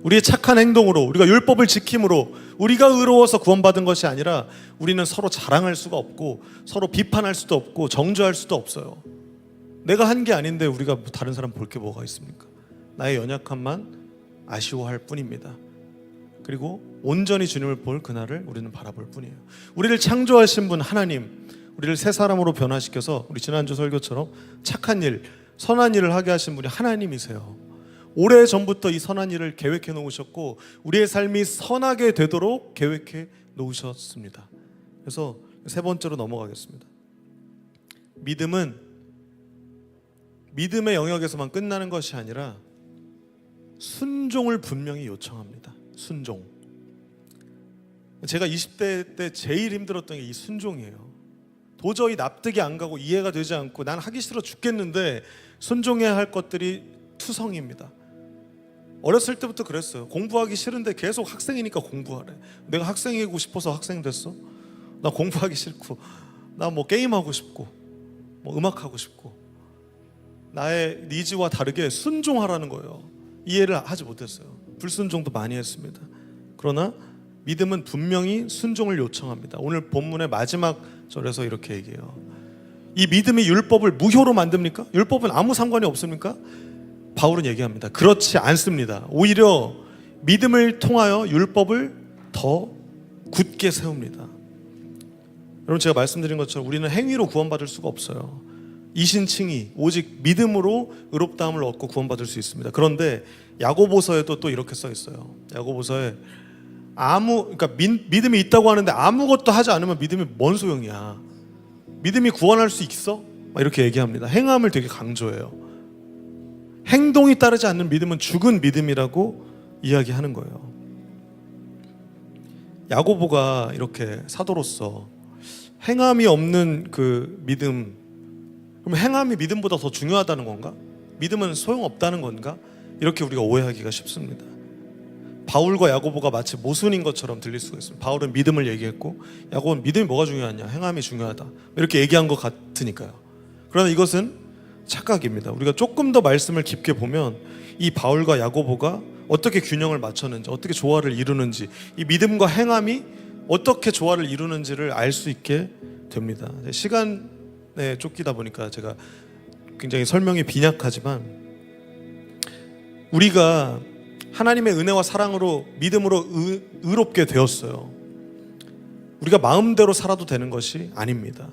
우리의 착한 행동으로, 우리가 율법을 지킴으로 우리가 의로워서 구원받은 것이 아니라 우리는 서로 자랑할 수가 없고 서로 비판할 수도 없고 정죄할 수도 없어요. 내가 한 게 아닌데 우리가 다른 사람 볼 게 뭐가 있습니까? 나의 연약함만 아쉬워할 뿐입니다. 그리고 온전히 주님을 볼 그날을 우리는 바라볼 뿐이에요. 우리를 창조하신 분 하나님, 우리를 새 사람으로 변화시켜서 우리 지난주 설교처럼 착한 일, 선한 일을 하게 하신 분이 하나님이세요. 오래전부터 이 선한 일을 계획해 놓으셨고 우리의 삶이 선하게 되도록 계획해 놓으셨습니다. 그래서 세 번째로 넘어가겠습니다. 믿음은 믿음의 영역에서만 끝나는 것이 아니라 순종을 분명히 요청합니다. 순종. 제가 20대 때 제일 힘들었던 게 이 순종이에요. 도저히 납득이 안 가고 이해가 되지 않고 난 하기 싫어 죽겠는데 순종해야 할 것들이 투성입니다. 어렸을 때부터 그랬어요. 공부하기 싫은데 계속 학생이니까 공부하래. 내가 학생이고 싶어서 학생 됐어? 나 공부하기 싫고, 나 뭐 게임하고 싶고, 뭐 음악하고 싶고, 나의 니즈와 다르게 순종하라는 거예요. 이해를 하지 못했어요. 불순종도 많이 했습니다. 그러나 믿음은 분명히 순종을 요청합니다. 오늘 본문의 마지막 절에서 이렇게 얘기해요. 이 믿음이 율법을 무효로 만듭니까? 율법은 아무 상관이 없습니까? 바울은 얘기합니다. 그렇지 않습니다. 오히려 믿음을 통하여 율법을 더 굳게 세웁니다. 여러분, 제가 말씀드린 것처럼 우리는 행위로 구원받을 수가 없어요. 이신칭의, 오직 믿음으로 의롭다함을 얻고 구원받을 수 있습니다. 그런데 야고보서에도 또 이렇게 써 있어요. 야고보서에 그러니까 믿음이 있다고 하는데 아무것도 하지 않으면 믿음이 뭔 소용이야. 믿음이 구원할 수 있어? 막 이렇게 얘기합니다. 행함을 되게 강조해요. 행동이 따르지 않는 믿음은 죽은 믿음이라고 이야기하는 거예요. 야고보가 이렇게 사도로서 행함이 없는 그 믿음, 그럼 행함이 믿음보다 더 중요하다는 건가? 믿음은 소용없다는 건가? 이렇게 우리가 오해하기가 쉽습니다. 바울과 야고보가 마치 모순인 것처럼 들릴 수가 있습니다. 바울은 믿음을 얘기했고 야고보는 믿음이 뭐가 중요하냐, 행함이 중요하다, 이렇게 얘기한 것 같으니까요. 그러나 이것은 착각입니다. 우리가 조금 더 말씀을 깊게 보면 이 바울과 야고보가 어떻게 균형을 맞췄는지, 어떻게 조화를 이루는지, 이 믿음과 행함이 어떻게 조화를 이루는지를 알 수 있게 됩니다. 시간에 쫓기다 보니까 제가 굉장히 설명이 빈약하지만, 우리가 하나님의 은혜와 사랑으로 믿음으로 의롭게 되었어요. 우리가 마음대로 살아도 되는 것이 아닙니다.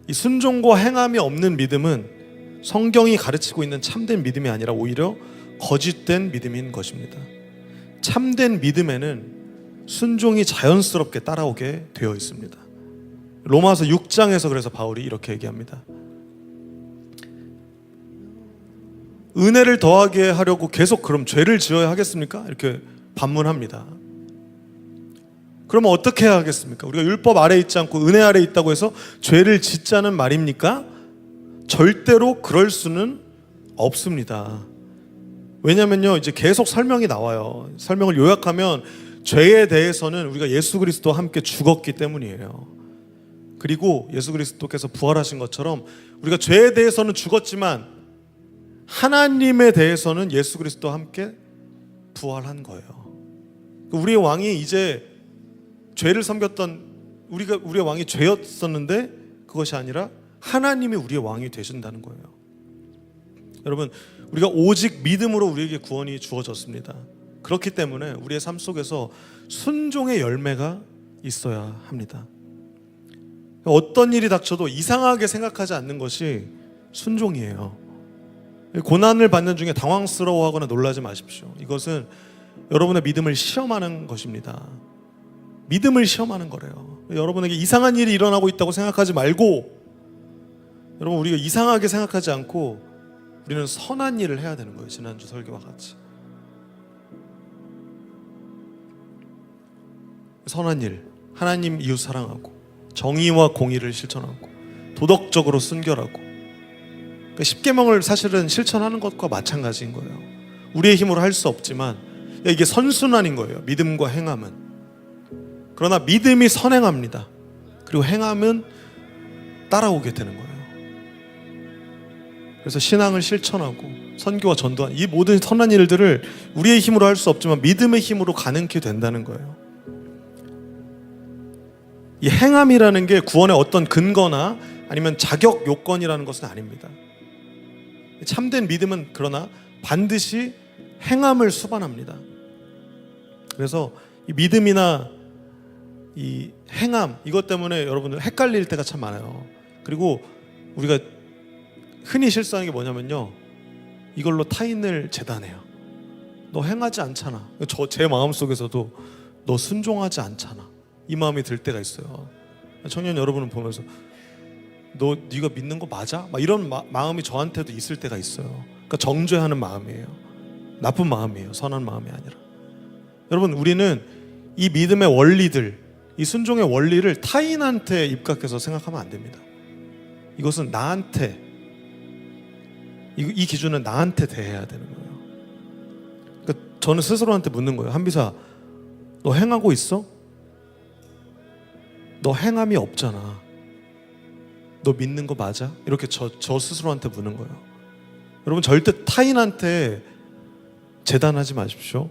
이 순종과 행함이 없는 믿음은 성경이 가르치고 있는 참된 믿음이 아니라 오히려 거짓된 믿음인 것입니다. 참된 믿음에는 순종이 자연스럽게 따라오게 되어 있습니다. 로마서 6장에서 그래서 바울이 이렇게 얘기합니다. 은혜를 더하게 하려고 계속 그럼 죄를 지어야 하겠습니까? 이렇게 반문합니다. 그러면 어떻게 해야 하겠습니까? 우리가 율법 아래 있지 않고 은혜 아래 있다고 해서 죄를 짓자는 말입니까? 절대로 그럴 수는 없습니다. 왜냐면요, 이제 계속 설명이 나와요. 설명을 요약하면 죄에 대해서는 우리가 예수 그리스도와 함께 죽었기 때문이에요. 그리고 예수 그리스도께서 부활하신 것처럼 우리가 죄에 대해서는 죽었지만 하나님에 대해서는 예수 그리스도와 함께 부활한 거예요. 우리의 왕이 이제 죄를 섬겼던 우리의 왕이 죄였었는데 그것이 아니라 하나님이 우리의 왕이 되신다는 거예요. 여러분, 우리가 오직 믿음으로 우리에게 구원이 주어졌습니다. 그렇기 때문에 우리의 삶 속에서 순종의 열매가 있어야 합니다. 어떤 일이 닥쳐도 이상하게 생각하지 않는 것이 순종이에요. 고난을 받는 중에 당황스러워하거나 놀라지 마십시오. 이것은 여러분의 믿음을 시험하는 것입니다. 믿음을 시험하는 거래요. 여러분에게 이상한 일이 일어나고 있다고 생각하지 말고, 여러분, 우리가 이상하게 생각하지 않고 우리는 선한 일을 해야 되는 거예요. 지난주 설교와 같이 선한 일, 하나님 이웃 사랑하고 정의와 공의를 실천하고 도덕적으로 순결하고, 십계명을 사실은 실천하는 것과 마찬가지인 거예요. 우리의 힘으로 할 수 없지만 이게 선순환인 거예요. 믿음과 행함은. 그러나 믿음이 선행합니다. 그리고 행함은 따라오게 되는 거예요. 그래서 신앙을 실천하고 선교와 전도한 이 모든 선한 일들을 우리의 힘으로 할 수 없지만 믿음의 힘으로 가능케 된다는 거예요. 이 행함이라는 게 구원의 어떤 근거나 아니면 자격 요건이라는 것은 아닙니다. 참된 믿음은 그러나 반드시 행함을 수반합니다. 그래서 이 믿음이나 이 행함, 이것 때문에 여러분들 헷갈릴 때가 참 많아요. 그리고 우리가 흔히 실수하는 게 뭐냐면요, 이걸로 타인을 재단해요. 너 행하지 않잖아. 제 마음속에서도 너 순종하지 않잖아, 이 마음이 들 때가 있어요. 청년 여러분을 보면서 네가 믿는 거 맞아? 막 이런 마음이 저한테도 있을 때가 있어요. 그러니까 정죄하는 마음이에요. 나쁜 마음이에요. 선한 마음이 아니라. 여러분, 우리는 이 믿음의 원리들, 이 순종의 원리를 타인한테 입각해서 생각하면 안 됩니다. 이것은 나한테, 이 기준은 나한테 대해야 되는 거예요. 그러니까 저는 스스로한테 묻는 거예요. 한비사, 너 행하고 있어? 너 행함이 없잖아. 너 믿는 거 맞아? 이렇게 저 스스로한테 묻는 거예요. 여러분, 절대 타인한테 재단하지 마십시오.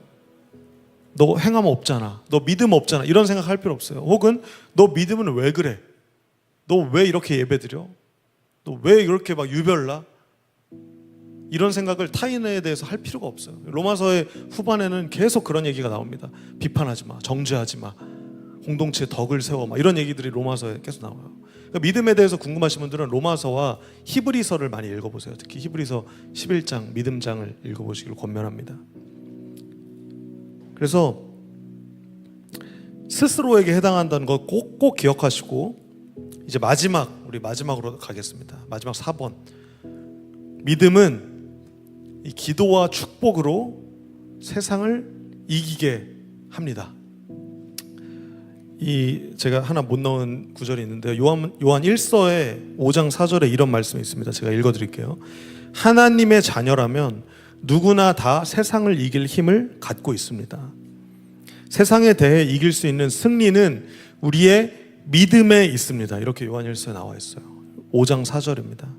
너 행함 없잖아. 너 믿음 없잖아. 이런 생각할 필요 없어요. 혹은 너 믿음은 왜 그래? 너 왜 이렇게 예배드려? 너 왜 이렇게 막 유별나? 이런 생각을 타인에 대해서 할 필요가 없어요. 로마서의 후반에는 계속 그런 얘기가 나옵니다. 비판하지 마, 정죄하지 마, 공동체의 덕을 세워, 막 이런 얘기들이 로마서에 계속 나와요. 그러니까 믿음에 대해서 궁금하신 분들은 로마서와 히브리서를 많이 읽어보세요. 특히 히브리서 11장 믿음장을 읽어보시길 권면합니다. 그래서 스스로에게 해당한다는 거 꼭 기억하시고, 이제 우리 마지막으로 가겠습니다. 마지막 4번. 믿음은 이 기도와 축복으로 세상을 이기게 합니다. 제가 하나 못 넣은 구절이 있는데요. 요한 1서의 5장 4절에 이런 말씀이 있습니다. 제가 읽어드릴게요. 하나님의 자녀라면 누구나 다 세상을 이길 힘을 갖고 있습니다. 세상에 대해 이길 수 있는 승리는 우리의 믿음에 있습니다. 이렇게 요한 1서에 나와 있어요. 5장 4절입니다.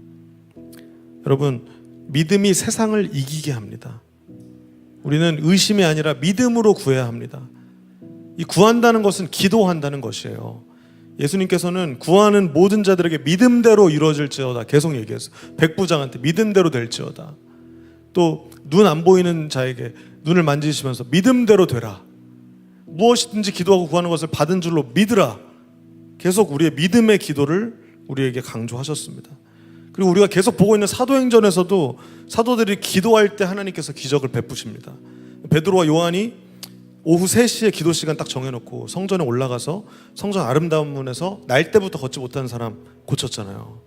여러분, 믿음이 세상을 이기게 합니다. 우리는 의심이 아니라 믿음으로 구해야 합니다. 이 구한다는 것은 기도한다는 것이에요. 예수님께서는 구하는 모든 자들에게 믿음대로 이루어질지어다 계속 얘기했어요. 백부장한테 믿음대로 될지어다. 또 눈 안 보이는 자에게 눈을 만지시면서 믿음대로 되라. 무엇이든지 기도하고 구하는 것을 받은 줄로 믿으라. 계속 우리의 믿음의 기도를 우리에게 강조하셨습니다. 그리고 우리가 계속 보고 있는 사도행전에서도 사도들이 기도할 때 하나님께서 기적을 베푸십니다. 베드로와 요한이 오후 3시에 기도 시간 딱 정해놓고 성전에 올라가서 성전 아름다운 문에서 날 때부터 걷지 못하는 사람 고쳤잖아요.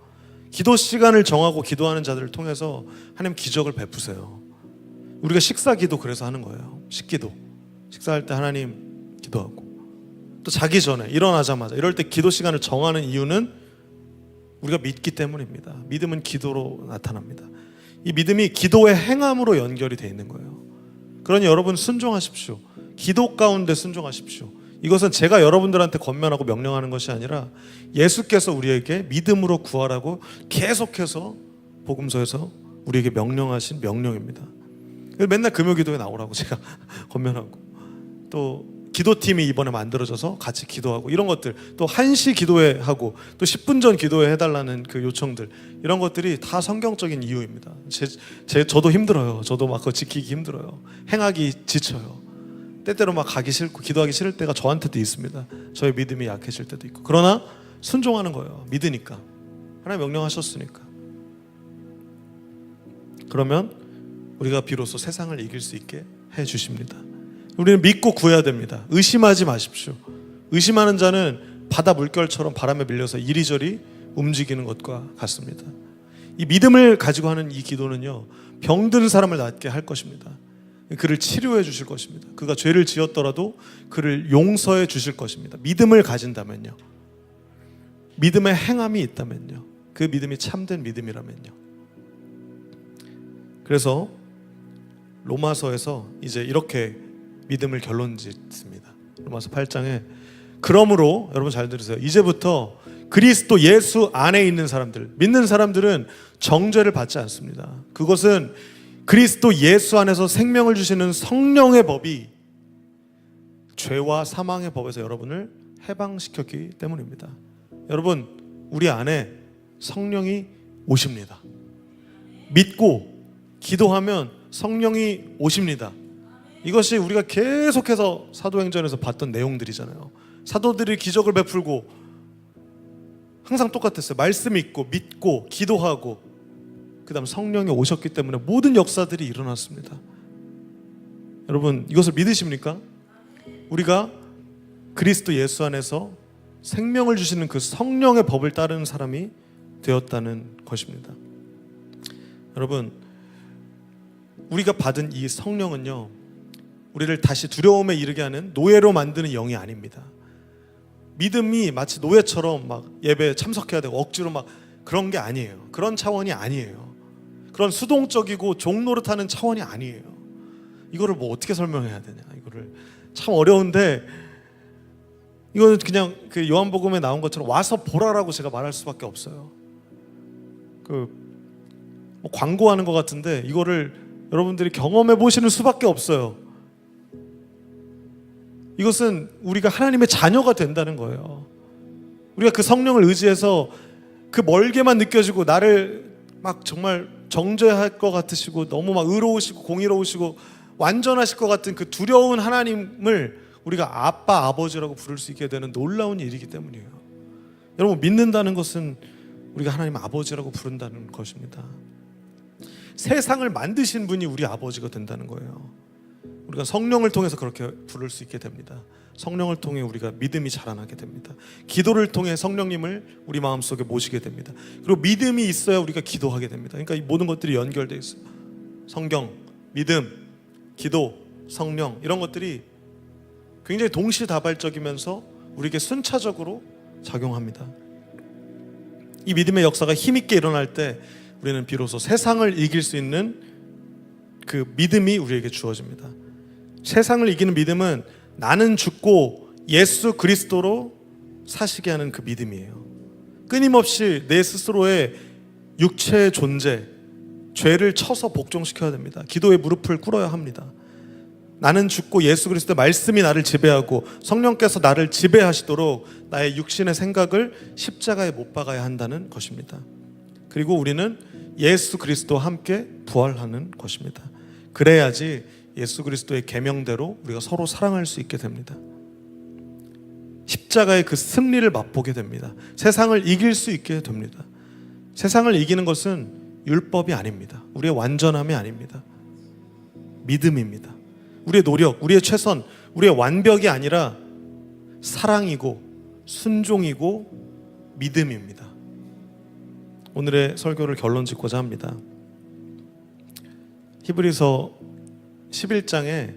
기도 시간을 정하고 기도하는 자들을 통해서 하나님 기적을 베푸세요. 우리가 식사 기도 그래서 하는 거예요. 식기도. 식사할 때 하나님 기도하고, 또 자기 전에 일어나자마자 이럴 때 기도 시간을 정하는 이유는 우리가 믿기 때문입니다. 믿음은 기도로 나타납니다. 이 믿음이 기도의 행함으로 연결이 되어 있는 거예요. 그러니 여러분 순종하십시오. 기도 가운데 순종하십시오. 이것은 제가 여러분들한테 권면하고 명령하는 것이 아니라 예수께서 우리에게 믿음으로 구하라고 계속해서 복음서에서 우리에게 명령하신 명령입니다. 맨날 금요기도에 나오라고 제가 권면하고, 또 기도팀이 이번에 만들어져서 같이 기도하고, 이런 것들, 또 1시 기도회 하고, 또 10분 전 기도회 해달라는 그 요청들, 이런 것들이 다 성경적인 이유입니다. 저도 힘들어요. 저도 막 그거 지키기 힘들어요. 행하기 지쳐요. 때때로 막 가기 싫고 기도하기 싫을 때가 저한테도 있습니다. 저의 믿음이 약해질 때도 있고. 그러나 순종하는 거예요. 믿으니까. 하나님 명령하셨으니까. 그러면 우리가 비로소 세상을 이길 수 있게 해주십니다. 우리는 믿고 구해야 됩니다. 의심하지 마십시오. 의심하는 자는 바다 물결처럼 바람에 밀려서 이리저리 움직이는 것과 같습니다. 이 믿음을 가지고 하는 이 기도는요, 병든 사람을 낫게 할 것입니다. 그를 치료해 주실 것입니다. 그가 죄를 지었더라도 그를 용서해 주실 것입니다. 믿음을 가진다면요, 믿음의 행함이 있다면요, 그 믿음이 참된 믿음이라면요. 그래서 로마서에서 이제 이렇게 믿음을 결론 짓습니다. 로마서 8장에 그러므로 여러분 잘 들으세요. 이제부터 그리스도 예수 안에 있는 사람들, 믿는 사람들은 정죄를 받지 않습니다. 그것은 그리스도 예수 안에서 생명을 주시는 성령의 법이 죄와 사망의 법에서 여러분을 해방시켰기 때문입니다. 여러분, 우리 안에 성령이 오십니다. 믿고 기도하면 성령이 오십니다. 이것이 우리가 계속해서 사도행전에서 봤던 내용들이잖아요. 사도들이 기적을 베풀고 항상 똑같았어요. 말씀 읽고 믿고 기도하고, 그 다음 성령이 오셨기 때문에 모든 역사들이 일어났습니다. 여러분, 이것을 믿으십니까? 우리가 그리스도 예수 안에서 생명을 주시는 그 성령의 법을 따르는 사람이 되었다는 것입니다. 여러분, 우리가 받은 이 성령은요, 우리를 다시 두려움에 이르게 하는 노예로 만드는 영이 아닙니다. 믿음이 마치 노예처럼 막 예배에 참석해야 되고 억지로 막 그런 게 아니에요. 그런 차원이 아니에요. 그런 수동적이고 종노릇하는 차원이 아니에요. 이거를 뭐 어떻게 설명해야 되냐, 이거를 참 어려운데, 이거는 그냥 그 요한복음에 나온 것처럼 와서 보라라고 제가 말할 수밖에 없어요. 뭐 광고하는 것 같은데 이거를 여러분들이 경험해 보시는 수밖에 없어요. 이것은 우리가 하나님의 자녀가 된다는 거예요. 우리가 그 성령을 의지해서 그 멀게만 느껴지고 나를 막 정말 정죄할 것 같으시고 너무 막 의로우시고 공의로우시고 완전하실 것 같은 그 두려운 하나님을 우리가 아빠, 아버지라고 부를 수 있게 되는 놀라운 일이기 때문이에요. 여러분, 믿는다는 것은 우리가 하나님 아버지라고 부른다는 것입니다. 세상을 만드신 분이 우리 아버지가 된다는 거예요. 우리가 성령을 통해서 그렇게 부를 수 있게 됩니다. 성령을 통해 우리가 믿음이 자라나게 됩니다. 기도를 통해 성령님을 우리 마음속에 모시게 됩니다. 그리고 믿음이 있어야 우리가 기도하게 됩니다. 그러니까 이 모든 것들이 연결되어 있어요. 성경, 믿음, 기도, 성령, 이런 것들이 굉장히 동시다발적이면서 우리에게 순차적으로 작용합니다. 이 믿음의 역사가 힘있게 일어날 때 우리는 비로소 세상을 이길 수 있는 그 믿음이 우리에게 주어집니다. 세상을 이기는 믿음은 나는 죽고 예수 그리스도로 사시게 하는 그 믿음이에요. 끊임없이 내 스스로의 육체의 존재, 죄를 쳐서 복종시켜야 됩니다. 기도의 무릎을 꿇어야 합니다. 나는 죽고 예수 그리스도의 말씀이 나를 지배하고 성령께서 나를 지배하시도록 나의 육신의 생각을 십자가에 못 박아야 한다는 것입니다. 그리고 우리는 예수 그리스도와 함께 부활하는 것입니다. 그래야지 예수 그리스도의 계명대로 우리가 서로 사랑할 수 있게 됩니다. 십자가의 그 승리를 맛보게 됩니다. 세상을 이길 수 있게 됩니다. 세상을 이기는 것은 율법이 아닙니다. 우리의 완전함이 아닙니다. 믿음입니다. 우리의 노력, 우리의 최선, 우리의 완벽이 아니라 사랑이고 순종이고 믿음입니다. 오늘의 설교를 결론 짓고자 합니다. 히브리서 11장에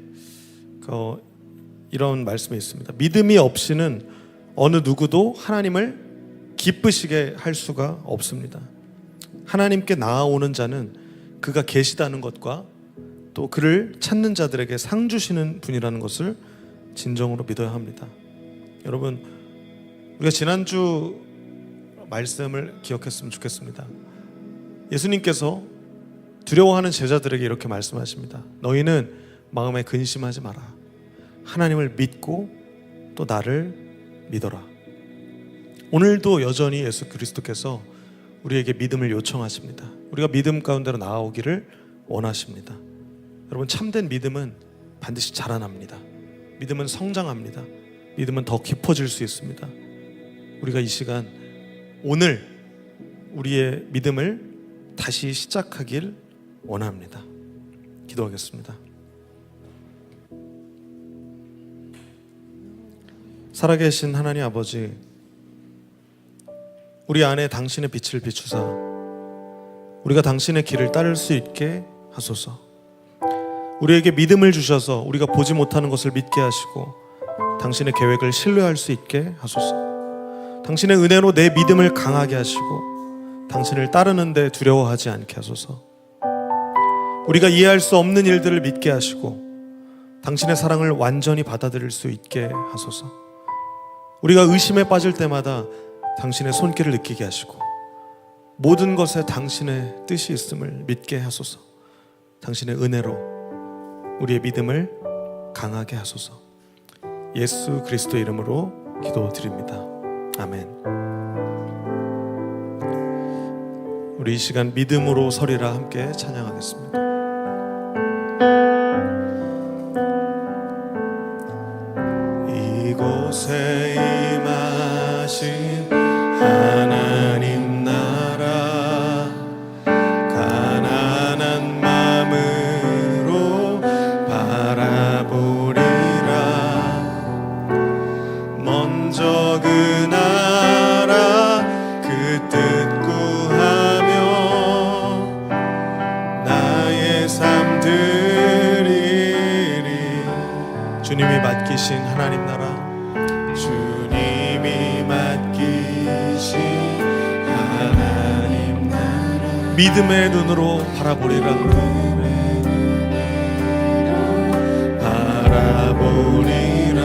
이런 말씀이 있습니다. 믿음이 없이는 어느 누구도 하나님을 기쁘시게 할 수가 없습니다. 하나님께 나아오는 자는 그가 계시다는 것과 또 그를 찾는 자들에게 상 주시는 분이라는 것을 진정으로 믿어야 합니다. 여러분, 우리가 지난주 말씀을 기억했으면 좋겠습니다. 예수님께서 두려워하는 제자들에게 이렇게 말씀하십니다. 너희는 마음에 근심하지 마라. 하나님을 믿고 또 나를 믿어라. 오늘도 여전히 예수 그리스도께서 우리에게 믿음을 요청하십니다. 우리가 믿음 가운데로 나아오기를 원하십니다. 여러분, 참된 믿음은 반드시 자라납니다. 믿음은 성장합니다. 믿음은 더 깊어질 수 있습니다. 우리가 이 시간 오늘 우리의 믿음을 다시 시작하길 원합니다. 기도하겠습니다. 살아계신 하나님 아버지, 우리 안에 당신의 빛을 비추사 우리가 당신의 길을 따를 수 있게 하소서. 우리에게 믿음을 주셔서 우리가 보지 못하는 것을 믿게 하시고 당신의 계획을 신뢰할 수 있게 하소서. 당신의 은혜로 내 믿음을 강하게 하시고 당신을 따르는 데 두려워하지 않게 하소서. 우리가 이해할 수 없는 일들을 믿게 하시고 당신의 사랑을 완전히 받아들일 수 있게 하소서. 우리가 의심에 빠질 때마다 당신의 손길을 느끼게 하시고 모든 것에 당신의 뜻이 있음을 믿게 하소서. 당신의 은혜로 우리의 믿음을 강하게 하소서. 예수 그리스도 이름으로 기도드립니다. 아멘. 우리 이 시간 믿음으로 서리라 함께 찬양하겠습니다. 이곳에 임하신 하나님 나라 가난한 마음으로 바라보리라. 먼저 그 나라 그 뜻 맡기신 하나님 나라, 주님이 맡기신 하나님 나라, 믿음의 눈으로 바라보리라. 바라보리라.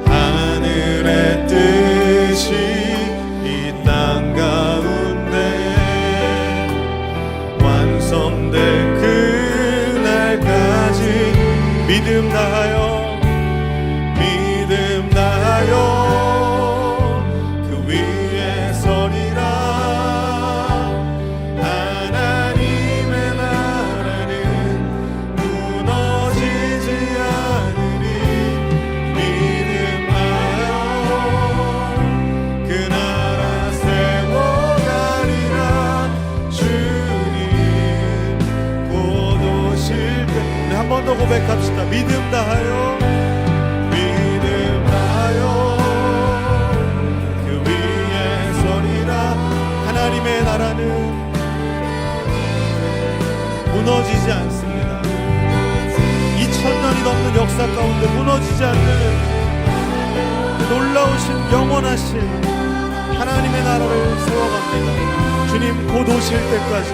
하늘의 뜻이 이 땅 가운데 완성될 그날까지 믿음 다하여, 믿음 다하여 그 위에 서리라. 하나님의 나라는 무너지지 않으리. 믿음하여 그 나라 세워가리라. 주님 곧 오실 때. 우리 한 번 더 고백합시다. 믿음 다하여, 믿음하여 그 위에 서리라. 하나님의 나라는 무너지지 않습니다. 2000년이 넘는 역사 가운데 무너지지 않는 그 놀라우신 영원하신 하나님의 나라를 세워갑니다. 주님 곧 오실 때까지.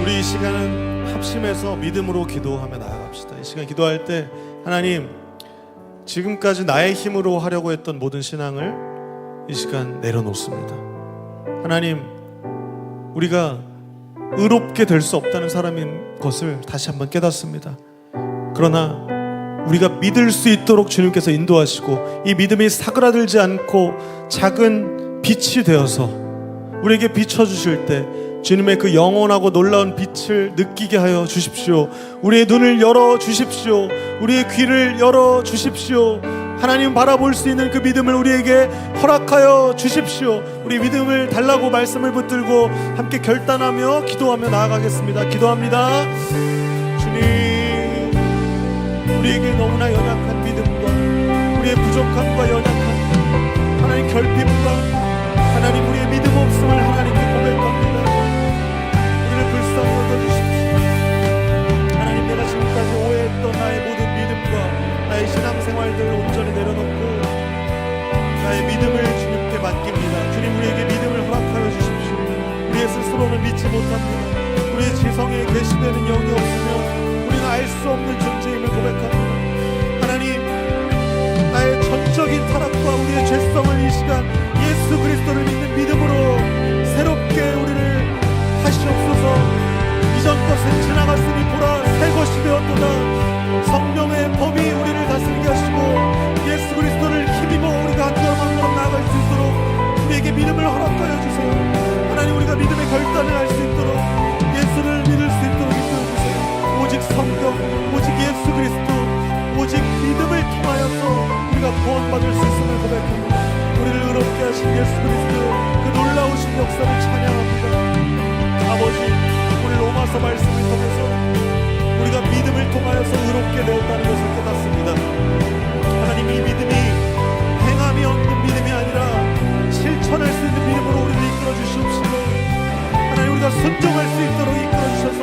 우리 이 시간은 합심해서 믿음으로 기도하며 나아갑시다. 이 시간 기도할 때 하나님, 지금까지 나의 힘으로 하려고 했던 모든 신앙을 이 시간 내려놓습니다. 하나님, 우리가 의롭게 될 수 없다는 사람인 것을 다시 한번 깨닫습니다. 그러나 우리가 믿을 수 있도록 주님께서 인도하시고, 이 믿음이 사그라들지 않고 작은 빛이 되어서 우리에게 비춰주실 때 주님의 그 영원하고 놀라운 빛을 느끼게 하여 주십시오. 우리의 눈을 열어 주십시오. 우리의 귀를 열어 주십시오. 하나님 바라볼 수 있는 그 믿음을 우리에게 허락하여 주십시오. 우리 믿음을 달라고 말씀을 붙들고 함께 결단하며 기도하며 나아가겠습니다. 기도합니다. 주님, 우리에게 너무나 연약한 믿음과 우리의 부족함과 연약함, 하나님 결핍과 하나님 우리의 믿음 없음을 하나님께 고백합니다. 우리를 불쌍히 여겨주십시오. 하나님, 내가 지금까지 오해했던 나의 모든 믿음과 나의 신앙생활들을 온전히 내려놓고 나의 믿음을 주님께 맡깁니다. 주님, 우리에게 믿음을 허락하여 주십시오. 우리의 스스로는 믿지 못합니다. 우리의 지성에 계시되는 영이 없으며 우리는 알 수 없는 존재임을 고백합니다. 하나님, 나의 전적인 타락과 우리의 죄성을 이 시간 예수 그리스도를 믿는 믿음으로 새롭게 우리를 하시옵소서. 이전 것은 지나갔으니 보라 새 것이 되었도다. 성령의 범이 우리를 다스리게 하시고 예수 그리스도를 힘입어 우리가 한 걸음 한 걸음 나아갈 수 있도록 우리에게 믿음을 허락하여 주세요. 하나님, 우리가 믿음의 결단을 할 수 있도록, 예수를 믿을 수 있도록 이끌어 주세요. 오직 성경, 오직 예수 그리스도, 오직 믿음을 통하여서 우리가 구원받을 수 있음을 고백합니다. 우리를 의롭게 하신 예수 그리스도의 그 놀라우신 역사를 찬양합니다. 아버지, 오늘 로마서 말씀을 통해서 우리가 믿음을 통하여서 의롭게 되었다는 것을 깨닫습니다. 하나님, 이 믿음이 행함이 없는 믿음이 아니라 실천할 수 있는 믿음으로 우리를 이끌어 주시옵시고, 하나님, 우리가 순종할 수 있도록 이끌어 주셔서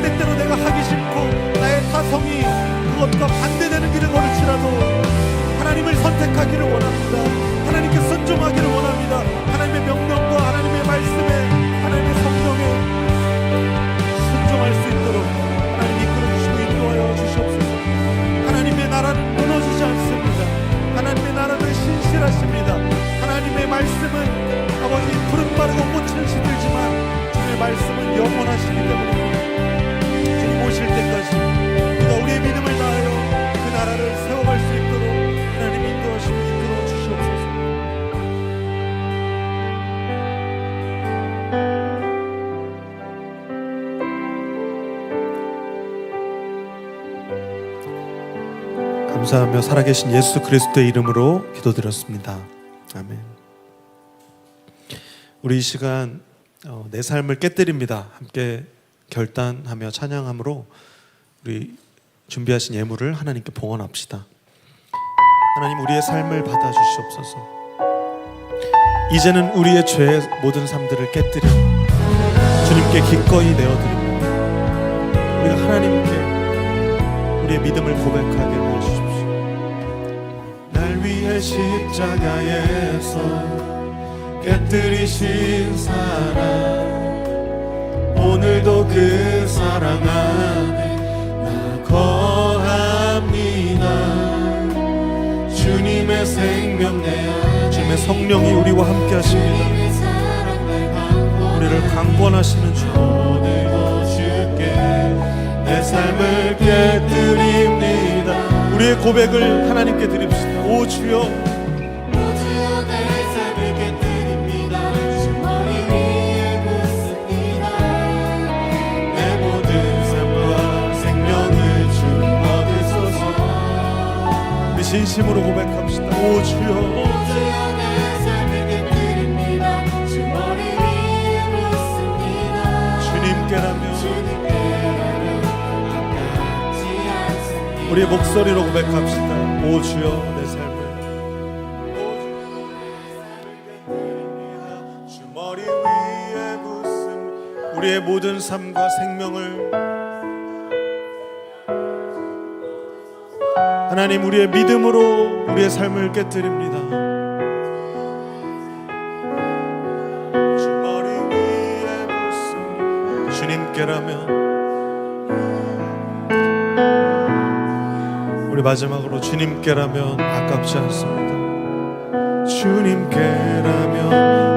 때때로 내가 하기 싫고 나의 타성이 그것과 반대되는 길을 걸을지라도 하나님을 선택하기를 원합니다. 하나님께 순종하기를 원합니다. 하나님의 명령과 하나님의 말씀에, 하나님의 성령에 순종할 수 있도록 하나님 이끌어 주시고 인도하여 주시옵소서. 하나님의 나라는 무너지지 않습니다. 하나님의 나라는 신실하십니다. 하나님의 말씀은 아버지 푸른 바르고 꽃은 시들지만 주님의 말씀은 영원하시기 때문에 주님 오실 때까지 우리가 우리의 믿음을 다하여 그 나라를 세워갈 수 있도록 하나님 인도하시고 이끌어 주시옵소서. 감사하며 살아계신 예수 그리스도의 이름으로 기도드렸습니다. 아멘. 우리 이 시간 내 삶을 깨뜨립니다. 함께 결단하며 찬양함으로 우리 준비하신 예물을 하나님께 봉헌합시다. 하나님, 우리의 삶을 받아주시옵소서. 이제는 우리의 죄의 모든 삶들을 깨뜨려 주님께 기꺼이 내어드립니다. 하나님께 우리의 믿음을 고백하게 하십시오. 날 위해 십자가에서 깨뜨리신 사랑, 오늘도 그 사랑 안에 나 거합니다. 주님의 생명 내 안에 주님의 성령이 우리와 함께 하십니다. 우리를 강권하시는 주, 오늘도 주께 내 삶을 깨뜨립니다. 우리의 고백을 하나님께 드립시다. 오 주여, 진심으로 고백합시다. 오 주여, 내 삶을 깨뜨립니다. 주 머리 위에 묻습니다. 주님께라면 아깝지 않습니다. 우리의 목소리로 고백합시다. 오 주여, 내 삶을 깨뜨립니다. 주 머리 위에 묻습니다. 우리의 모든 삶과 생명을 하나님, 우리의 믿음으로 우리의 삶을 깨뜨립니다. 주 머리 위에 묻습니다. 주님께라면. 우리 마지막으로 주님께라면 아깝지 않습니다. 주님께라면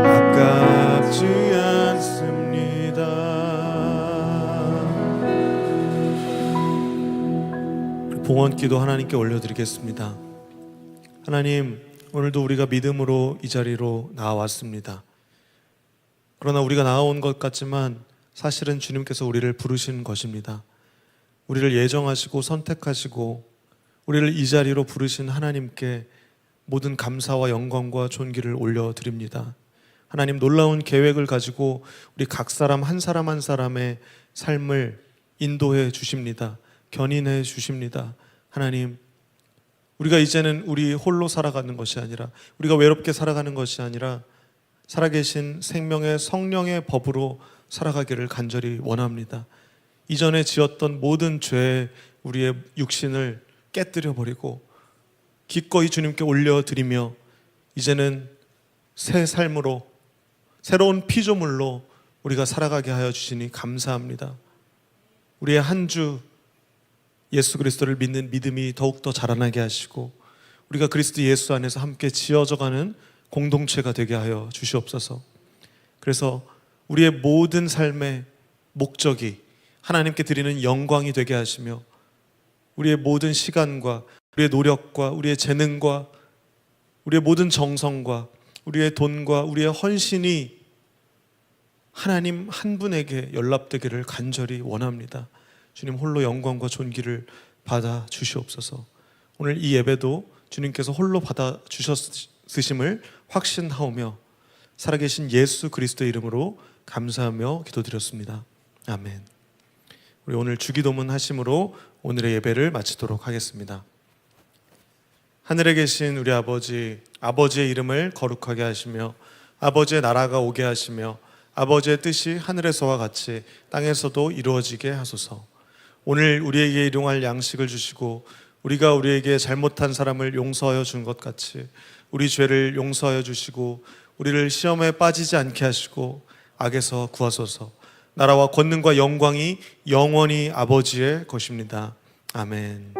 아깝지 않습니다. 봉헌기도 하나님께 올려드리겠습니다. 하나님, 오늘도 우리가 믿음으로 이 자리로 나와왔습니다. 그러나 우리가 나온 것 같지만 사실은 주님께서 우리를 부르신 것입니다. 우리를 예정하시고 선택하시고 우리를 이 자리로 부르신 하나님께 모든 감사와 영광과 존귀를 올려드립니다. 하나님, 놀라운 계획을 가지고 우리 각 사람 한 사람 한 사람의 삶을 인도해 주십니다. 견인해 주십니다. 하나님, 우리가 이제는 우리 홀로 살아가는 것이 아니라, 우리가 외롭게 살아가는 것이 아니라 살아계신 생명의 성령의 법으로 살아가기를 간절히 원합니다. 이전에 지었던 모든 죄, 우리의 육신을 깨뜨려 버리고 기꺼이 주님께 올려드리며 이제는 새 삶으로, 새로운 피조물로 우리가 살아가게 하여 주시니 감사합니다. 우리의 한 주 예수 그리스도를 믿는 믿음이 더욱더 자라나게 하시고 우리가 그리스도 예수 안에서 함께 지어져가는 공동체가 되게 하여 주시옵소서. 그래서 우리의 모든 삶의 목적이 하나님께 드리는 영광이 되게 하시며 우리의 모든 시간과 우리의 노력과 우리의 재능과 우리의 모든 정성과 우리의 돈과 우리의 헌신이 하나님 한 분에게 연락되기를 간절히 원합니다. 주님 홀로 영광과 존귀를 받아 주시옵소서. 오늘 이 예배도 주님께서 홀로 받아 주셨으심을 확신하오며 살아계신 예수 그리스도의 이름으로 감사하며 기도드렸습니다. 아멘. 우리 오늘 주기도문 하심으로 오늘의 예배를 마치도록 하겠습니다. 하늘에 계신 우리 아버지, 아버지의 이름을 거룩하게 하시며 아버지의 나라가 오게 하시며 아버지의 뜻이 하늘에서와 같이 땅에서도 이루어지게 하소서. 오늘 우리에게 일용할 양식을 주시고 우리가 우리에게 잘못한 사람을 용서하여 준 것 같이 우리 죄를 용서하여 주시고 우리를 시험에 빠지지 않게 하시고 악에서 구하소서. 나라와 권능과 영광이 영원히 아버지의 것입니다. 아멘.